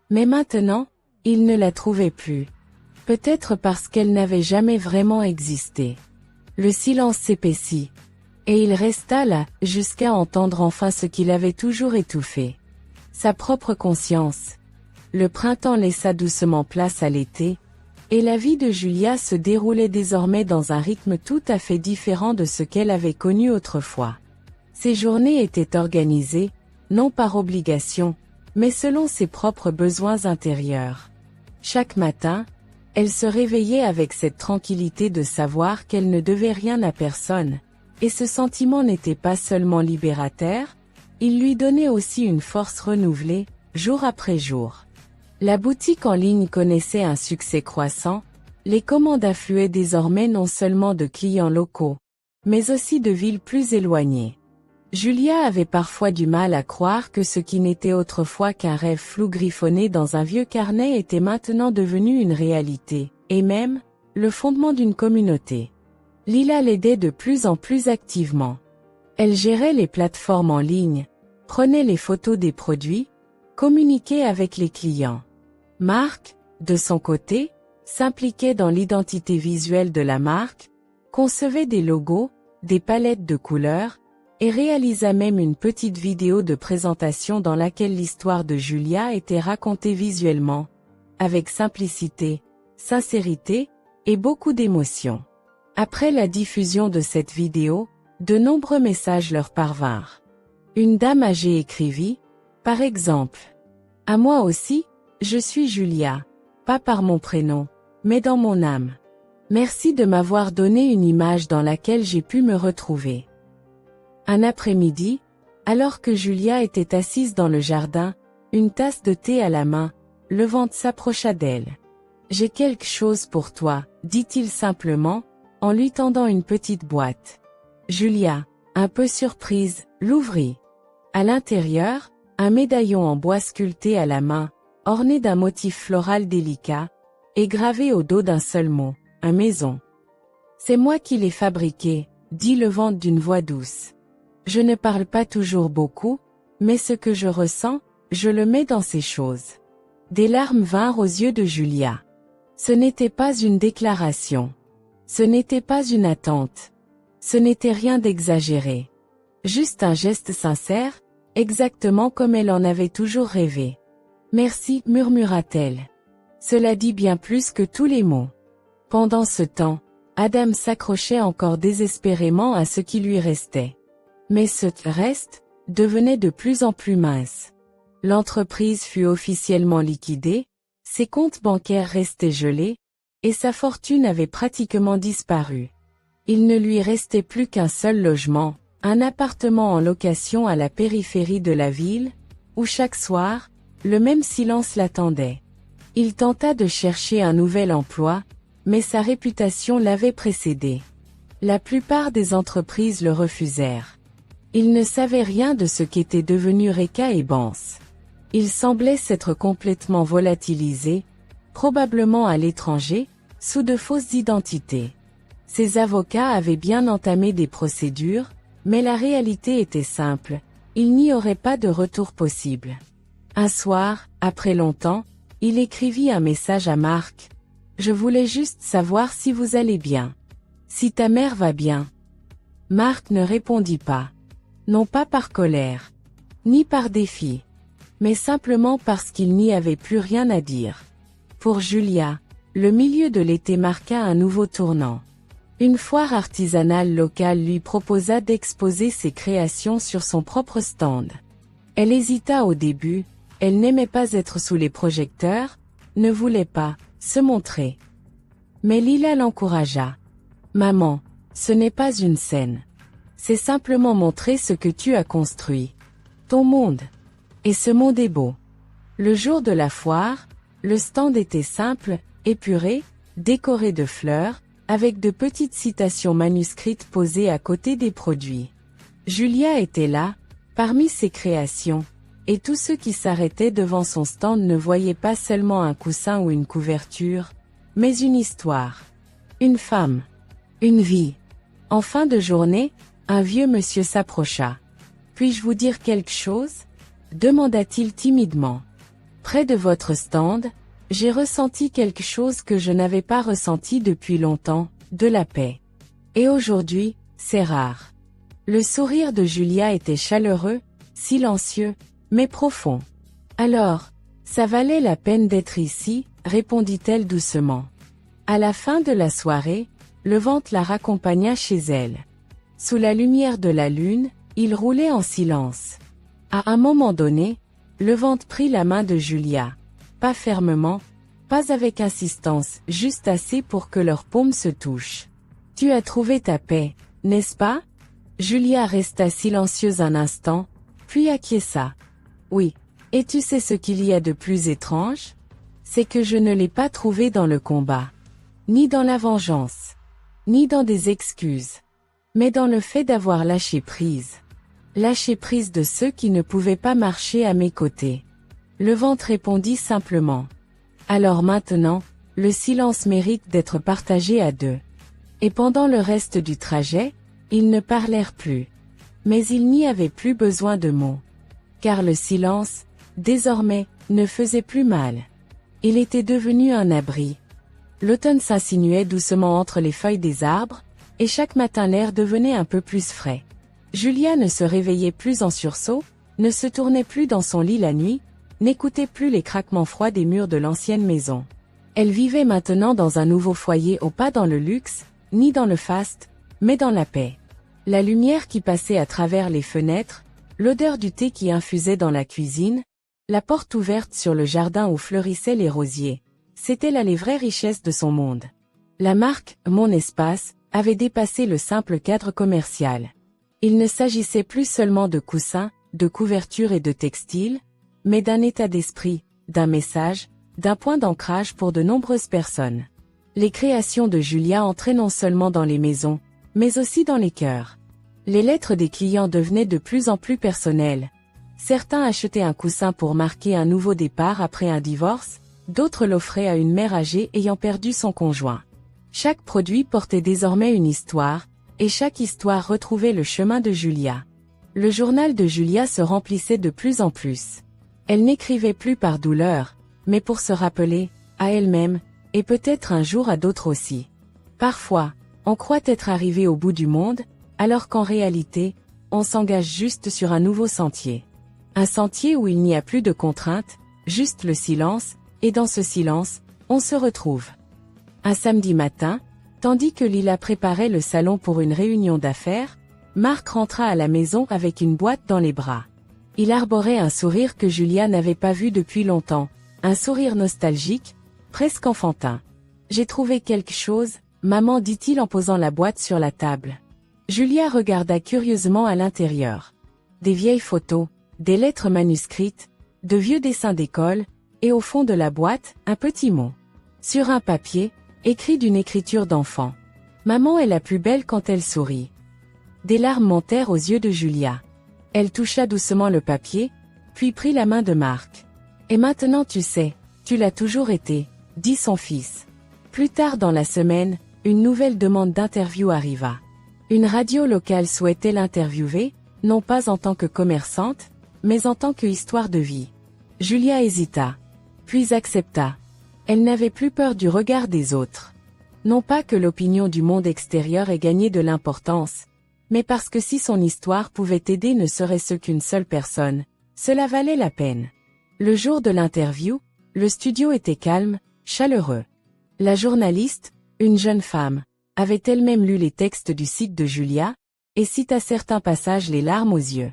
Mais maintenant, il ne la trouvait plus. Peut-être parce qu'elle n'avait jamais vraiment existé. Le silence s'épaissit. Et il resta là, jusqu'à entendre enfin ce qu'il avait toujours étouffé. Sa propre conscience. Le printemps laissa doucement place à l'été, et la vie de Julia se déroulait désormais dans un rythme tout à fait différent de ce qu'elle avait connu autrefois. Ses journées étaient organisées, non par obligation, mais selon ses propres besoins intérieurs. Chaque matin, elle se réveillait avec cette tranquillité de savoir qu'elle ne devait rien à personne, et ce sentiment n'était pas seulement libérateur, il lui donnait aussi une force renouvelée, jour après jour. La boutique en ligne connaissait un succès croissant, les commandes affluaient désormais non seulement de clients locaux, mais aussi de villes plus éloignées. Julia avait parfois du mal à croire que ce qui n'était autrefois qu'un rêve flou griffonné dans un vieux carnet était maintenant devenu une réalité, et même, le fondement d'une communauté. Lila l'aidait de plus en plus activement. Elle gérait les plateformes en ligne, prenait les photos des produits, communiquait avec les clients. Marc, de son côté, s'impliquait dans l'identité visuelle de la marque, concevait des logos, des palettes de couleurs, et réalisa même une petite vidéo de présentation dans laquelle l'histoire de Julia était racontée visuellement, avec simplicité, sincérité, et beaucoup d'émotion. Après la diffusion de cette vidéo, de nombreux messages leur parvinrent. Une dame âgée écrivit, par exemple, « À moi aussi, je suis Julia, pas par mon prénom, mais dans mon âme. Merci de m'avoir donné une image dans laquelle j'ai pu me retrouver. » Un après-midi, alors que Julia était assise dans le jardin, une tasse de thé à la main, le vent s'approcha d'elle. « J'ai quelque chose pour toi, » dit-il simplement, en lui tendant une petite boîte. Julia, un peu surprise, l'ouvrit. À l'intérieur, un médaillon en bois sculpté à la main, orné d'un motif floral délicat, et gravé au dos d'un seul mot, un maison. « C'est moi qui l'ai fabriqué, » dit le vent d'une voix douce. « Je ne parle pas toujours beaucoup, mais ce que je ressens, je le mets dans ces choses. » Des larmes vinrent aux yeux de Julia. Ce n'était pas une déclaration. Ce n'était pas une attente. Ce n'était rien d'exagéré. Juste un geste sincère, exactement comme elle en avait toujours rêvé. « Merci, » murmura-t-elle. Cela dit bien plus que tous les mots. Pendant ce temps, Adam s'accrochait encore désespérément à ce qui lui restait. Mais ce reste devenait de plus en plus mince. L'entreprise fut officiellement liquidée, ses comptes bancaires restaient gelés, et sa fortune avait pratiquement disparu. Il ne lui restait plus qu'un seul logement, un appartement en location à la périphérie de la ville, où chaque soir, le même silence l'attendait. Il tenta de chercher un nouvel emploi, mais sa réputation l'avait précédé. La plupart des entreprises le refusèrent. Il ne savait rien de ce qu'étaient devenus Reka et Banks. Il semblait s'être complètement volatilisé, probablement à l'étranger, sous de fausses identités. Ses avocats avaient bien entamé des procédures, mais la réalité était simple, il n'y aurait pas de retour possible. Un soir, après longtemps, il écrivit un message à Marc. « Je voulais juste savoir si vous allez bien. Si ta mère va bien. » Marc ne répondit pas. Non pas par colère, ni par défi, mais simplement parce qu'il n'y avait plus rien à dire. Pour Julia, le milieu de l'été marqua un nouveau tournant. Une foire artisanale locale lui proposa d'exposer ses créations sur son propre stand. Elle hésita au début, elle n'aimait pas être sous les projecteurs, ne voulait pas se montrer. Mais Lila l'encouragea. « Maman, ce n'est pas une scène. C'est simplement montrer ce que tu as construit. Ton monde. Et ce monde est beau. Le jour de la foire, le stand était simple, épuré, décoré de fleurs, avec de petites citations manuscrites posées à côté des produits. Julia était là, parmi ses créations, et tous ceux qui s'arrêtaient devant son stand ne voyaient pas seulement un coussin ou une couverture, mais une histoire. Une femme. Une vie. En fin de journée, un vieux monsieur s'approcha. « Puis-je vous dire quelque chose ?» demanda-t-il timidement. « Près de votre stand, j'ai ressenti quelque chose que je n'avais pas ressenti depuis longtemps, de la paix. Et aujourd'hui, c'est rare. » Le sourire de Julia était chaleureux, silencieux, mais profond. « Alors, ça valait la peine d'être ici, répondit-elle doucement. À la fin de la soirée, le vent la raccompagna chez elle. Sous la lumière de la lune, il roulait en silence. À un moment donné, le vent prit la main de Julia. Pas fermement, pas avec insistance, juste assez pour que leurs paumes se touchent. « Tu as trouvé ta paix, n'est-ce pas ?» Julia resta silencieuse un instant, puis acquiesça. « Oui. Et tu sais ce qu'il y a de plus étrange ? C'est que je ne l'ai pas trouvé dans le combat. Ni dans la vengeance. Ni dans des excuses. Mais dans le fait d'avoir lâché prise. Lâché prise de ceux qui ne pouvaient pas marcher à mes côtés. » Le vent répondit simplement. Alors maintenant, le silence mérite d'être partagé à deux. Et pendant le reste du trajet, ils ne parlèrent plus. Mais il n'y avait plus besoin de mots. Car le silence, désormais, ne faisait plus mal. Il était devenu un abri. L'automne s'insinuait doucement entre les feuilles des arbres, et chaque matin l'air devenait un peu plus frais. Julia ne se réveillait plus en sursaut, ne se tournait plus dans son lit la nuit, n'écoutait plus les craquements froids des murs de l'ancienne maison. Elle vivait maintenant dans un nouveau foyer, pas dans le luxe, ni dans le faste, mais dans la paix. La lumière qui passait à travers les fenêtres, l'odeur du thé qui infusait dans la cuisine, la porte ouverte sur le jardin où fleurissaient les rosiers. C'était là les vraies richesses de son monde. La marque « Mon Espace » avait dépassé le simple cadre commercial. Il ne s'agissait plus seulement de coussins, de couvertures et de textiles, mais d'un état d'esprit, d'un message, d'un point d'ancrage pour de nombreuses personnes. Les créations de Julia entraient non seulement dans les maisons, mais aussi dans les cœurs. Les lettres des clients devenaient de plus en plus personnelles. Certains achetaient un coussin pour marquer un nouveau départ après un divorce, d'autres l'offraient à une mère âgée ayant perdu son conjoint. Chaque produit portait désormais une histoire, et chaque histoire retrouvait le chemin de Julia. Le journal de Julia se remplissait de plus en plus. Elle n'écrivait plus par douleur, mais pour se rappeler, à elle-même, et peut-être un jour à d'autres aussi. Parfois, on croit être arrivé au bout du monde, alors qu'en réalité, on s'engage juste sur un nouveau sentier. Un sentier où il n'y a plus de contraintes, juste le silence, et dans ce silence, on se retrouve. Un samedi matin, tandis que Lila préparait le salon pour une réunion d'affaires, Marc rentra à la maison avec une boîte dans les bras. Il arborait un sourire que Julia n'avait pas vu depuis longtemps, un sourire nostalgique, presque enfantin. « J'ai trouvé quelque chose, maman, dit-il en posant la boîte sur la table. Julia regarda curieusement à l'intérieur. Des vieilles photos, des lettres manuscrites, de vieux dessins d'école, et au fond de la boîte, un petit mot. Sur un papier, écrit d'une écriture d'enfant. Maman est la plus belle quand elle sourit. Des larmes montèrent aux yeux de Julia. Elle toucha doucement le papier, puis prit la main de Marc. Et maintenant tu sais, tu l'as toujours été, dit son fils. Plus tard dans la semaine, une nouvelle demande d'interview arriva. Une radio locale souhaitait l'interviewer, non pas en tant que commerçante, mais en tant que histoire de vie. Julia hésita, puis accepta. Elle n'avait plus peur du regard des autres. Non pas que l'opinion du monde extérieur ait gagné de l'importance, mais parce que si son histoire pouvait aider ne serait-ce qu'une seule personne, cela valait la peine. Le jour de l'interview, le studio était calme, chaleureux. La journaliste, une jeune femme, avait elle-même lu les textes du site de Julia, et cita certains passages les larmes aux yeux.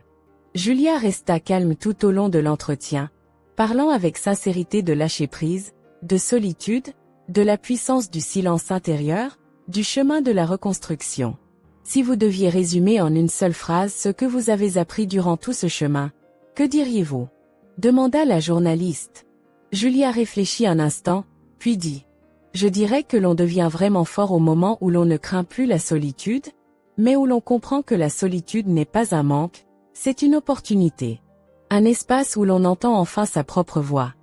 Julia resta calme tout au long de l'entretien, parlant avec sincérité de lâcher prise, de solitude, de la puissance du silence intérieur, du chemin de la reconstruction. Si vous deviez résumer en une seule phrase ce que vous avez appris durant tout ce chemin, que diriez-vous? Demanda la journaliste. Julia réfléchit un instant, puis dit. Je dirais que l'on devient vraiment fort au moment où l'on ne craint plus la solitude, mais où l'on comprend que la solitude n'est pas un manque, c'est une opportunité. Un espace où l'on entend enfin sa propre voix.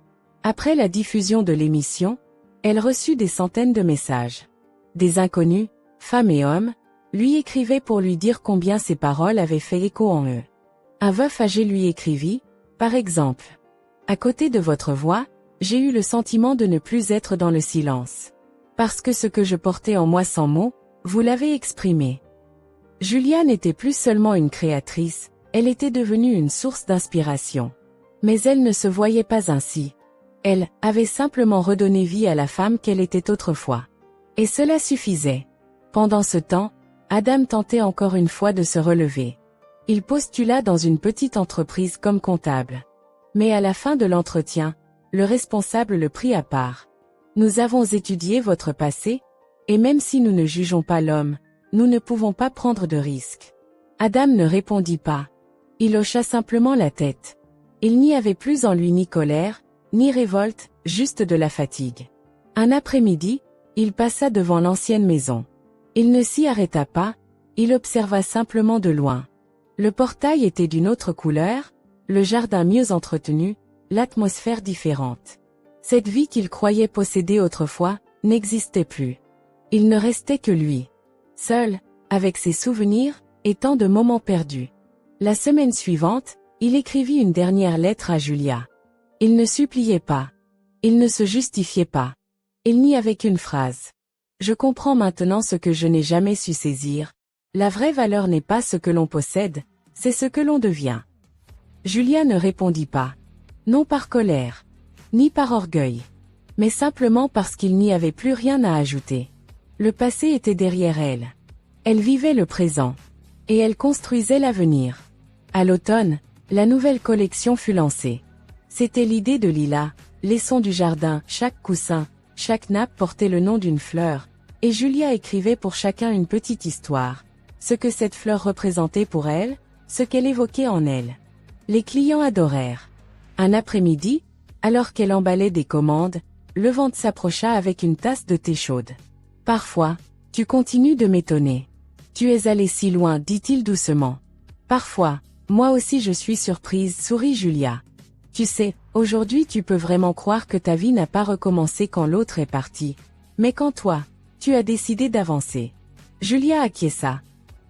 Après la diffusion de l'émission, elle reçut des centaines de messages. Des inconnus, femmes et hommes, lui écrivaient pour lui dire combien ses paroles avaient fait écho en eux. Un veuf âgé lui écrivit, par exemple. À côté de votre voix, j'ai eu le sentiment de ne plus être dans le silence. Parce que ce que je portais en moi sans mots, vous l'avez exprimé. Julia n'était plus seulement une créatrice, elle était devenue une source d'inspiration. Mais elle ne se voyait pas ainsi. Elle avait simplement redonné vie à la femme qu'elle était autrefois. Et cela suffisait. Pendant ce temps, Adam tentait encore une fois de se relever. Il postula dans une petite entreprise comme comptable. Mais à la fin de l'entretien, le responsable le prit à part. Nous avons étudié votre passé, et même si nous ne jugeons pas l'homme, nous ne pouvons pas prendre de risques. Adam ne répondit pas. Il hocha simplement la tête. Il n'y avait plus en lui ni colère, ni révolte, juste de la fatigue. Un après-midi, il passa devant l'ancienne maison. Il ne s'y arrêta pas, il observa simplement de loin. Le portail était d'une autre couleur, le jardin mieux entretenu, l'atmosphère différente. Cette vie qu'il croyait posséder autrefois, n'existait plus. Il ne restait que lui. Seul, avec ses souvenirs, et tant de moments perdus. La semaine suivante, il écrivit une dernière lettre à Julia. Il ne suppliait pas. Il ne se justifiait pas. Il n'y avait qu'une phrase. Je comprends maintenant ce que je n'ai jamais su saisir. La vraie valeur n'est pas ce que l'on possède, c'est ce que l'on devient. Julia ne répondit pas. Non par colère, ni par orgueil, mais simplement parce qu'il n'y avait plus rien à ajouter. Le passé était derrière elle. Elle vivait le présent. Et elle construisait l'avenir. À l'automne, la nouvelle collection fut lancée. C'était l'idée de Lila, les sons du jardin, chaque coussin, chaque nappe portait le nom d'une fleur, et Julia écrivait pour chacun une petite histoire. Ce que cette fleur représentait pour elle, ce qu'elle évoquait en elle. Les clients adorèrent. Un après-midi, alors qu'elle emballait des commandes, Levante s'approcha avec une tasse de thé chaude. « Parfois, tu continues de m'étonner. Tu es allé si loin, dit-il doucement. Parfois, moi aussi je suis surprise, sourit Julia. Tu sais, aujourd'hui tu peux vraiment croire que ta vie n'a pas recommencé quand l'autre est parti. Mais quand toi, tu as décidé d'avancer. Julia acquiesça.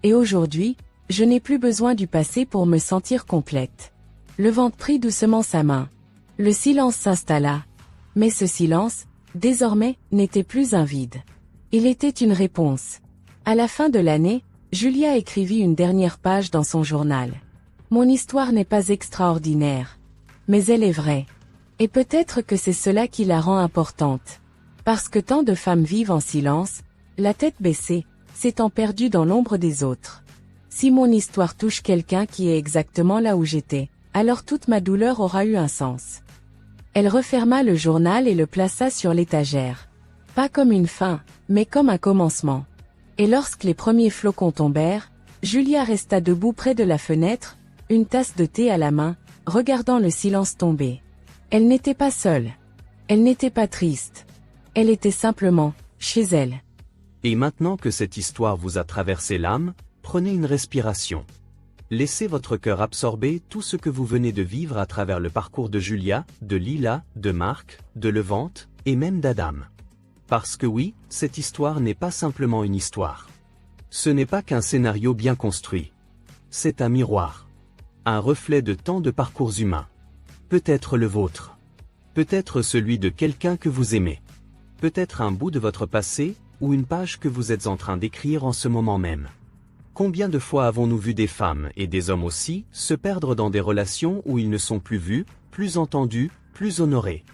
Et aujourd'hui, je n'ai plus besoin du passé pour me sentir complète. Levante prit doucement sa main. Le silence s'installa. Mais ce silence, désormais, n'était plus un vide. Il était une réponse. À la fin de l'année, Julia écrivit une dernière page dans son journal. Mon histoire n'est pas extraordinaire. Mais elle est vraie. Et peut-être que c'est cela qui la rend importante. Parce que tant de femmes vivent en silence, la tête baissée, s'étant perdues dans l'ombre des autres. Si mon histoire touche quelqu'un qui est exactement là où j'étais, alors toute ma douleur aura eu un sens. Elle referma le journal et le plaça sur l'étagère. Pas comme une fin, mais comme un commencement. Et lorsque les premiers flocons tombèrent, Julia resta debout près de la fenêtre, une tasse de thé à la main, regardant le silence tomber. Elle n'était pas seule. Elle n'était pas triste. Elle était simplement, chez elle. Et maintenant que cette histoire vous a traversé l'âme, prenez une respiration. Laissez votre cœur absorber tout ce que vous venez de vivre à travers le parcours de Julia, de Lila, de Marc, de Levante, et même d'Adam. Parce que oui, cette histoire n'est pas simplement une histoire. Ce n'est pas qu'un scénario bien construit. C'est un miroir. Un reflet de tant de parcours humains. Peut-être le vôtre. Peut-être celui de quelqu'un que vous aimez. Peut-être un bout de votre passé, ou une page que vous êtes en train d'écrire en ce moment même. Combien de fois avons-nous vu des femmes, et des hommes aussi, se perdre dans des relations où ils ne sont plus vus, plus entendus, plus honorés?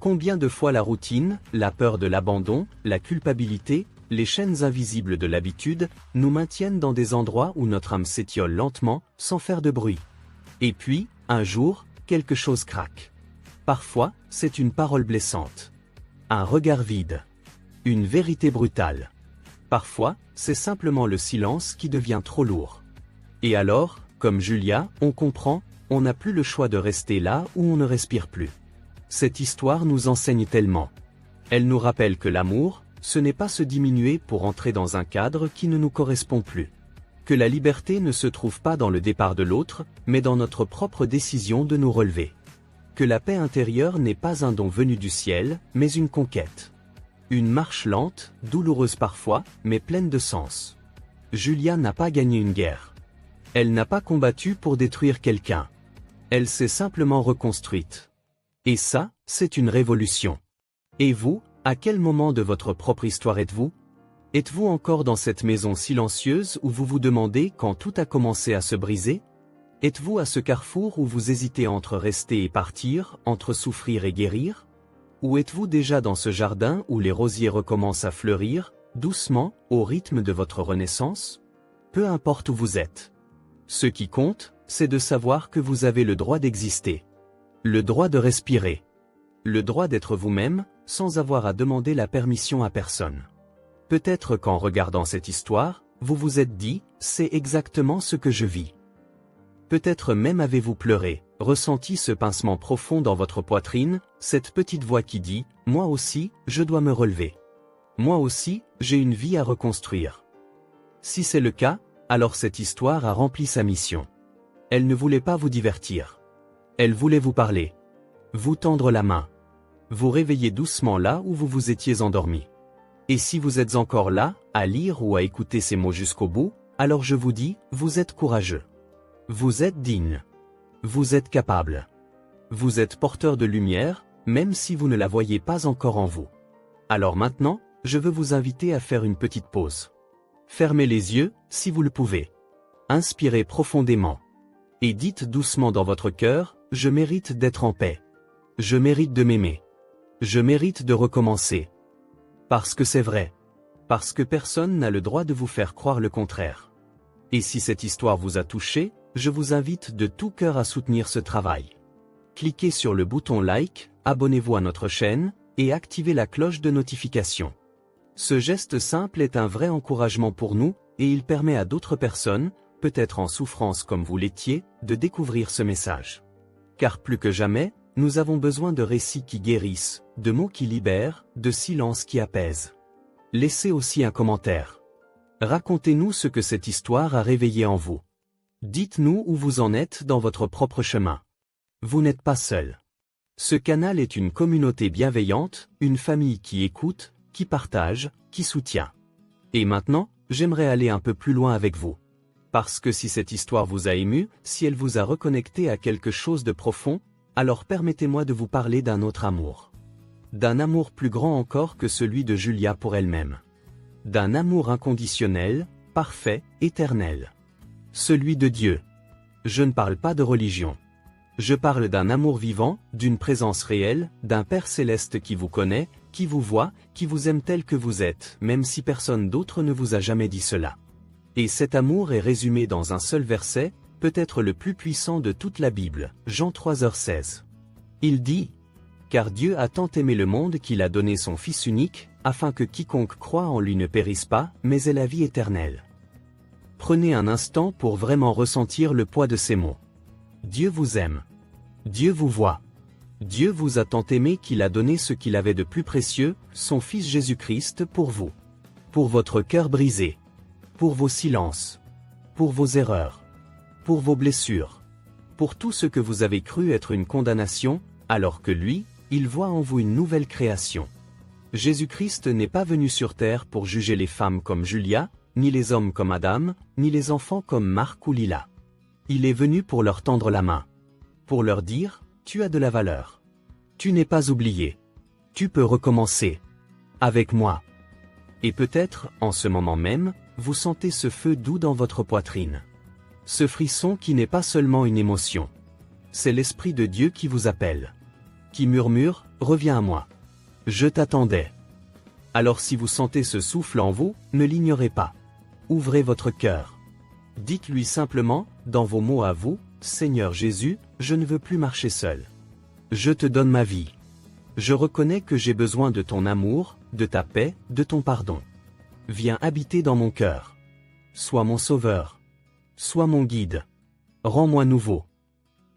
Combien de fois la routine, la peur de l'abandon, la culpabilité, les chaînes invisibles de l'habitude, nous maintiennent dans des endroits où notre âme s'étiole lentement, sans faire de bruit. Et puis, un jour, quelque chose craque. Parfois, c'est une parole blessante. Un regard vide. Une vérité brutale. Parfois, c'est simplement le silence qui devient trop lourd. Et alors, comme Julia, on comprend, on n'a plus le choix de rester là où on ne respire plus. Cette histoire nous enseigne tellement. Elle nous rappelle que l'amour, ce n'est pas se diminuer pour entrer dans un cadre qui ne nous correspond plus. Que la liberté ne se trouve pas dans le départ de l'autre, mais dans notre propre décision de nous relever. Que la paix intérieure n'est pas un don venu du ciel, mais une conquête. Une marche lente, douloureuse parfois, mais pleine de sens. Julia n'a pas gagné une guerre. Elle n'a pas combattu pour détruire quelqu'un. Elle s'est simplement reconstruite. Et ça, c'est une révolution. Et vous, à quel moment de votre propre histoire êtes-vous? Êtes-vous encore dans cette maison silencieuse où vous vous demandez quand tout a commencé à se briser? Êtes-vous à ce carrefour où vous hésitez entre rester et partir, entre souffrir et guérir? Ou êtes-vous déjà dans ce jardin où les rosiers recommencent à fleurir, doucement, au rythme de votre renaissance? Peu importe où vous êtes. Ce qui compte, c'est de savoir que vous avez le droit d'exister. Le droit de respirer. Le droit d'être vous-même, sans avoir à demander la permission à personne. Peut-être qu'en regardant cette histoire, vous vous êtes dit, c'est exactement ce que je vis. Peut-être même avez-vous pleuré, ressenti ce pincement profond dans votre poitrine, cette petite voix qui dit, moi aussi, je dois me relever. Moi aussi, j'ai une vie à reconstruire. Si c'est le cas, alors cette histoire a rempli sa mission. Elle ne voulait pas vous divertir. Elle voulait vous parler. Vous tendre la main. Vous réveiller doucement là où vous vous étiez endormi. Et si vous êtes encore là, à lire ou à écouter ces mots jusqu'au bout, alors je vous dis, vous êtes courageux. Vous êtes digne. Vous êtes capable. Vous êtes porteur de lumière, même si vous ne la voyez pas encore en vous. Alors maintenant, je veux vous inviter à faire une petite pause. Fermez les yeux, si vous le pouvez. Inspirez profondément. Et dites doucement dans votre cœur, je mérite d'être en paix. Je mérite de m'aimer. Je mérite de recommencer. Parce que c'est vrai. Parce que personne n'a le droit de vous faire croire le contraire. Et si cette histoire vous a touché, je vous invite de tout cœur à soutenir ce travail. Cliquez sur le bouton like, abonnez-vous à notre chaîne, et activez la cloche de notification. Ce geste simple est un vrai encouragement pour nous, et il permet à d'autres personnes, peut-être en souffrance comme vous l'étiez, de découvrir ce message. Car plus que jamais, nous avons besoin de récits qui guérissent, de mots qui libèrent, de silences qui apaisent. Laissez aussi un commentaire. Racontez-nous ce que cette histoire a réveillé en vous. Dites-nous où vous en êtes dans votre propre chemin. Vous n'êtes pas seul. Ce canal est une communauté bienveillante, une famille qui écoute, qui partage, qui soutient. Et maintenant, j'aimerais aller un peu plus loin avec vous. Parce que si cette histoire vous a ému, si elle vous a reconnecté à quelque chose de profond, alors permettez-moi de vous parler d'un autre amour. D'un amour plus grand encore que celui de Julia pour elle-même. D'un amour inconditionnel, parfait, éternel. Celui de Dieu. Je ne parle pas de religion. Je parle d'un amour vivant, d'une présence réelle, d'un Père céleste qui vous connaît, qui vous voit, qui vous aime tel que vous êtes, même si personne d'autre ne vous a jamais dit cela. Et cet amour est résumé dans un seul verset, peut-être le plus puissant de toute la Bible, Jean 3h16. Il dit, « Car Dieu a tant aimé le monde qu'il a donné son Fils unique, afin que quiconque croit en lui ne périsse pas, mais ait la vie éternelle. » Prenez un instant pour vraiment ressentir le poids de ces mots. Dieu vous aime. Dieu vous voit. Dieu vous a tant aimé qu'il a donné ce qu'il avait de plus précieux, son Fils Jésus-Christ pour vous. Pour votre cœur brisé. Pour vos silences. Pour vos erreurs. Pour vos blessures. Pour tout ce que vous avez cru être une condamnation, alors que lui, il voit en vous une nouvelle création. Jésus-Christ n'est pas venu sur terre pour juger les femmes comme Julia, ni les hommes comme Adam, ni les enfants comme Marc ou Lila. Il est venu pour leur tendre la main. Pour leur dire, tu as de la valeur. Tu n'es pas oublié. Tu peux recommencer. Avec moi. Et peut-être, en ce moment même, vous sentez ce feu doux dans votre poitrine. Ce frisson qui n'est pas seulement une émotion. C'est l'Esprit de Dieu qui vous appelle. Qui murmure, reviens à moi. Je t'attendais. Alors si vous sentez ce souffle en vous, ne l'ignorez pas. Ouvrez votre cœur. Dites-lui simplement, dans vos mots à vous, Seigneur Jésus, je ne veux plus marcher seul. Je te donne ma vie. Je reconnais que j'ai besoin de ton amour, de ta paix, de ton pardon. Viens habiter dans mon cœur. Sois mon sauveur. Sois mon guide. Rends-moi nouveau.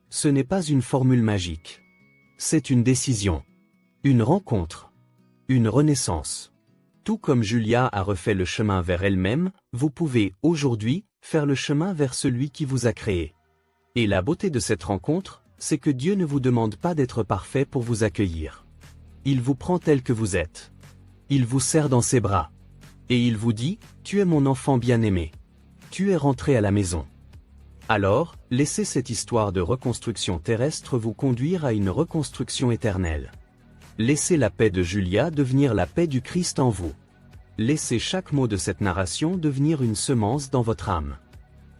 Ce n'est pas une formule magique. C'est une décision. Une rencontre. Une renaissance. Tout comme Julia a refait le chemin vers elle-même, vous pouvez, aujourd'hui, faire le chemin vers celui qui vous a créé. Et la beauté de cette rencontre, c'est que Dieu ne vous demande pas d'être parfait pour vous accueillir. Il vous prend tel que vous êtes. Il vous serre dans ses bras. Et il vous dit, tu es mon enfant bien-aimé. Tu es rentré à la maison. Alors, laissez cette histoire de reconstruction terrestre vous conduire à une reconstruction éternelle. Laissez la paix de Julia devenir la paix du Christ en vous. Laissez chaque mot de cette narration devenir une semence dans votre âme.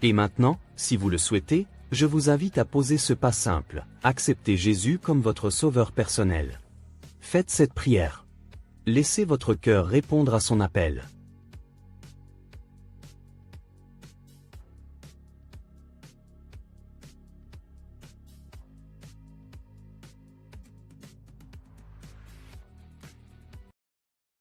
Et maintenant, si vous le souhaitez, je vous invite à poser ce pas simple, acceptez Jésus comme votre sauveur personnel. Faites cette prière. Laissez votre cœur répondre à son appel.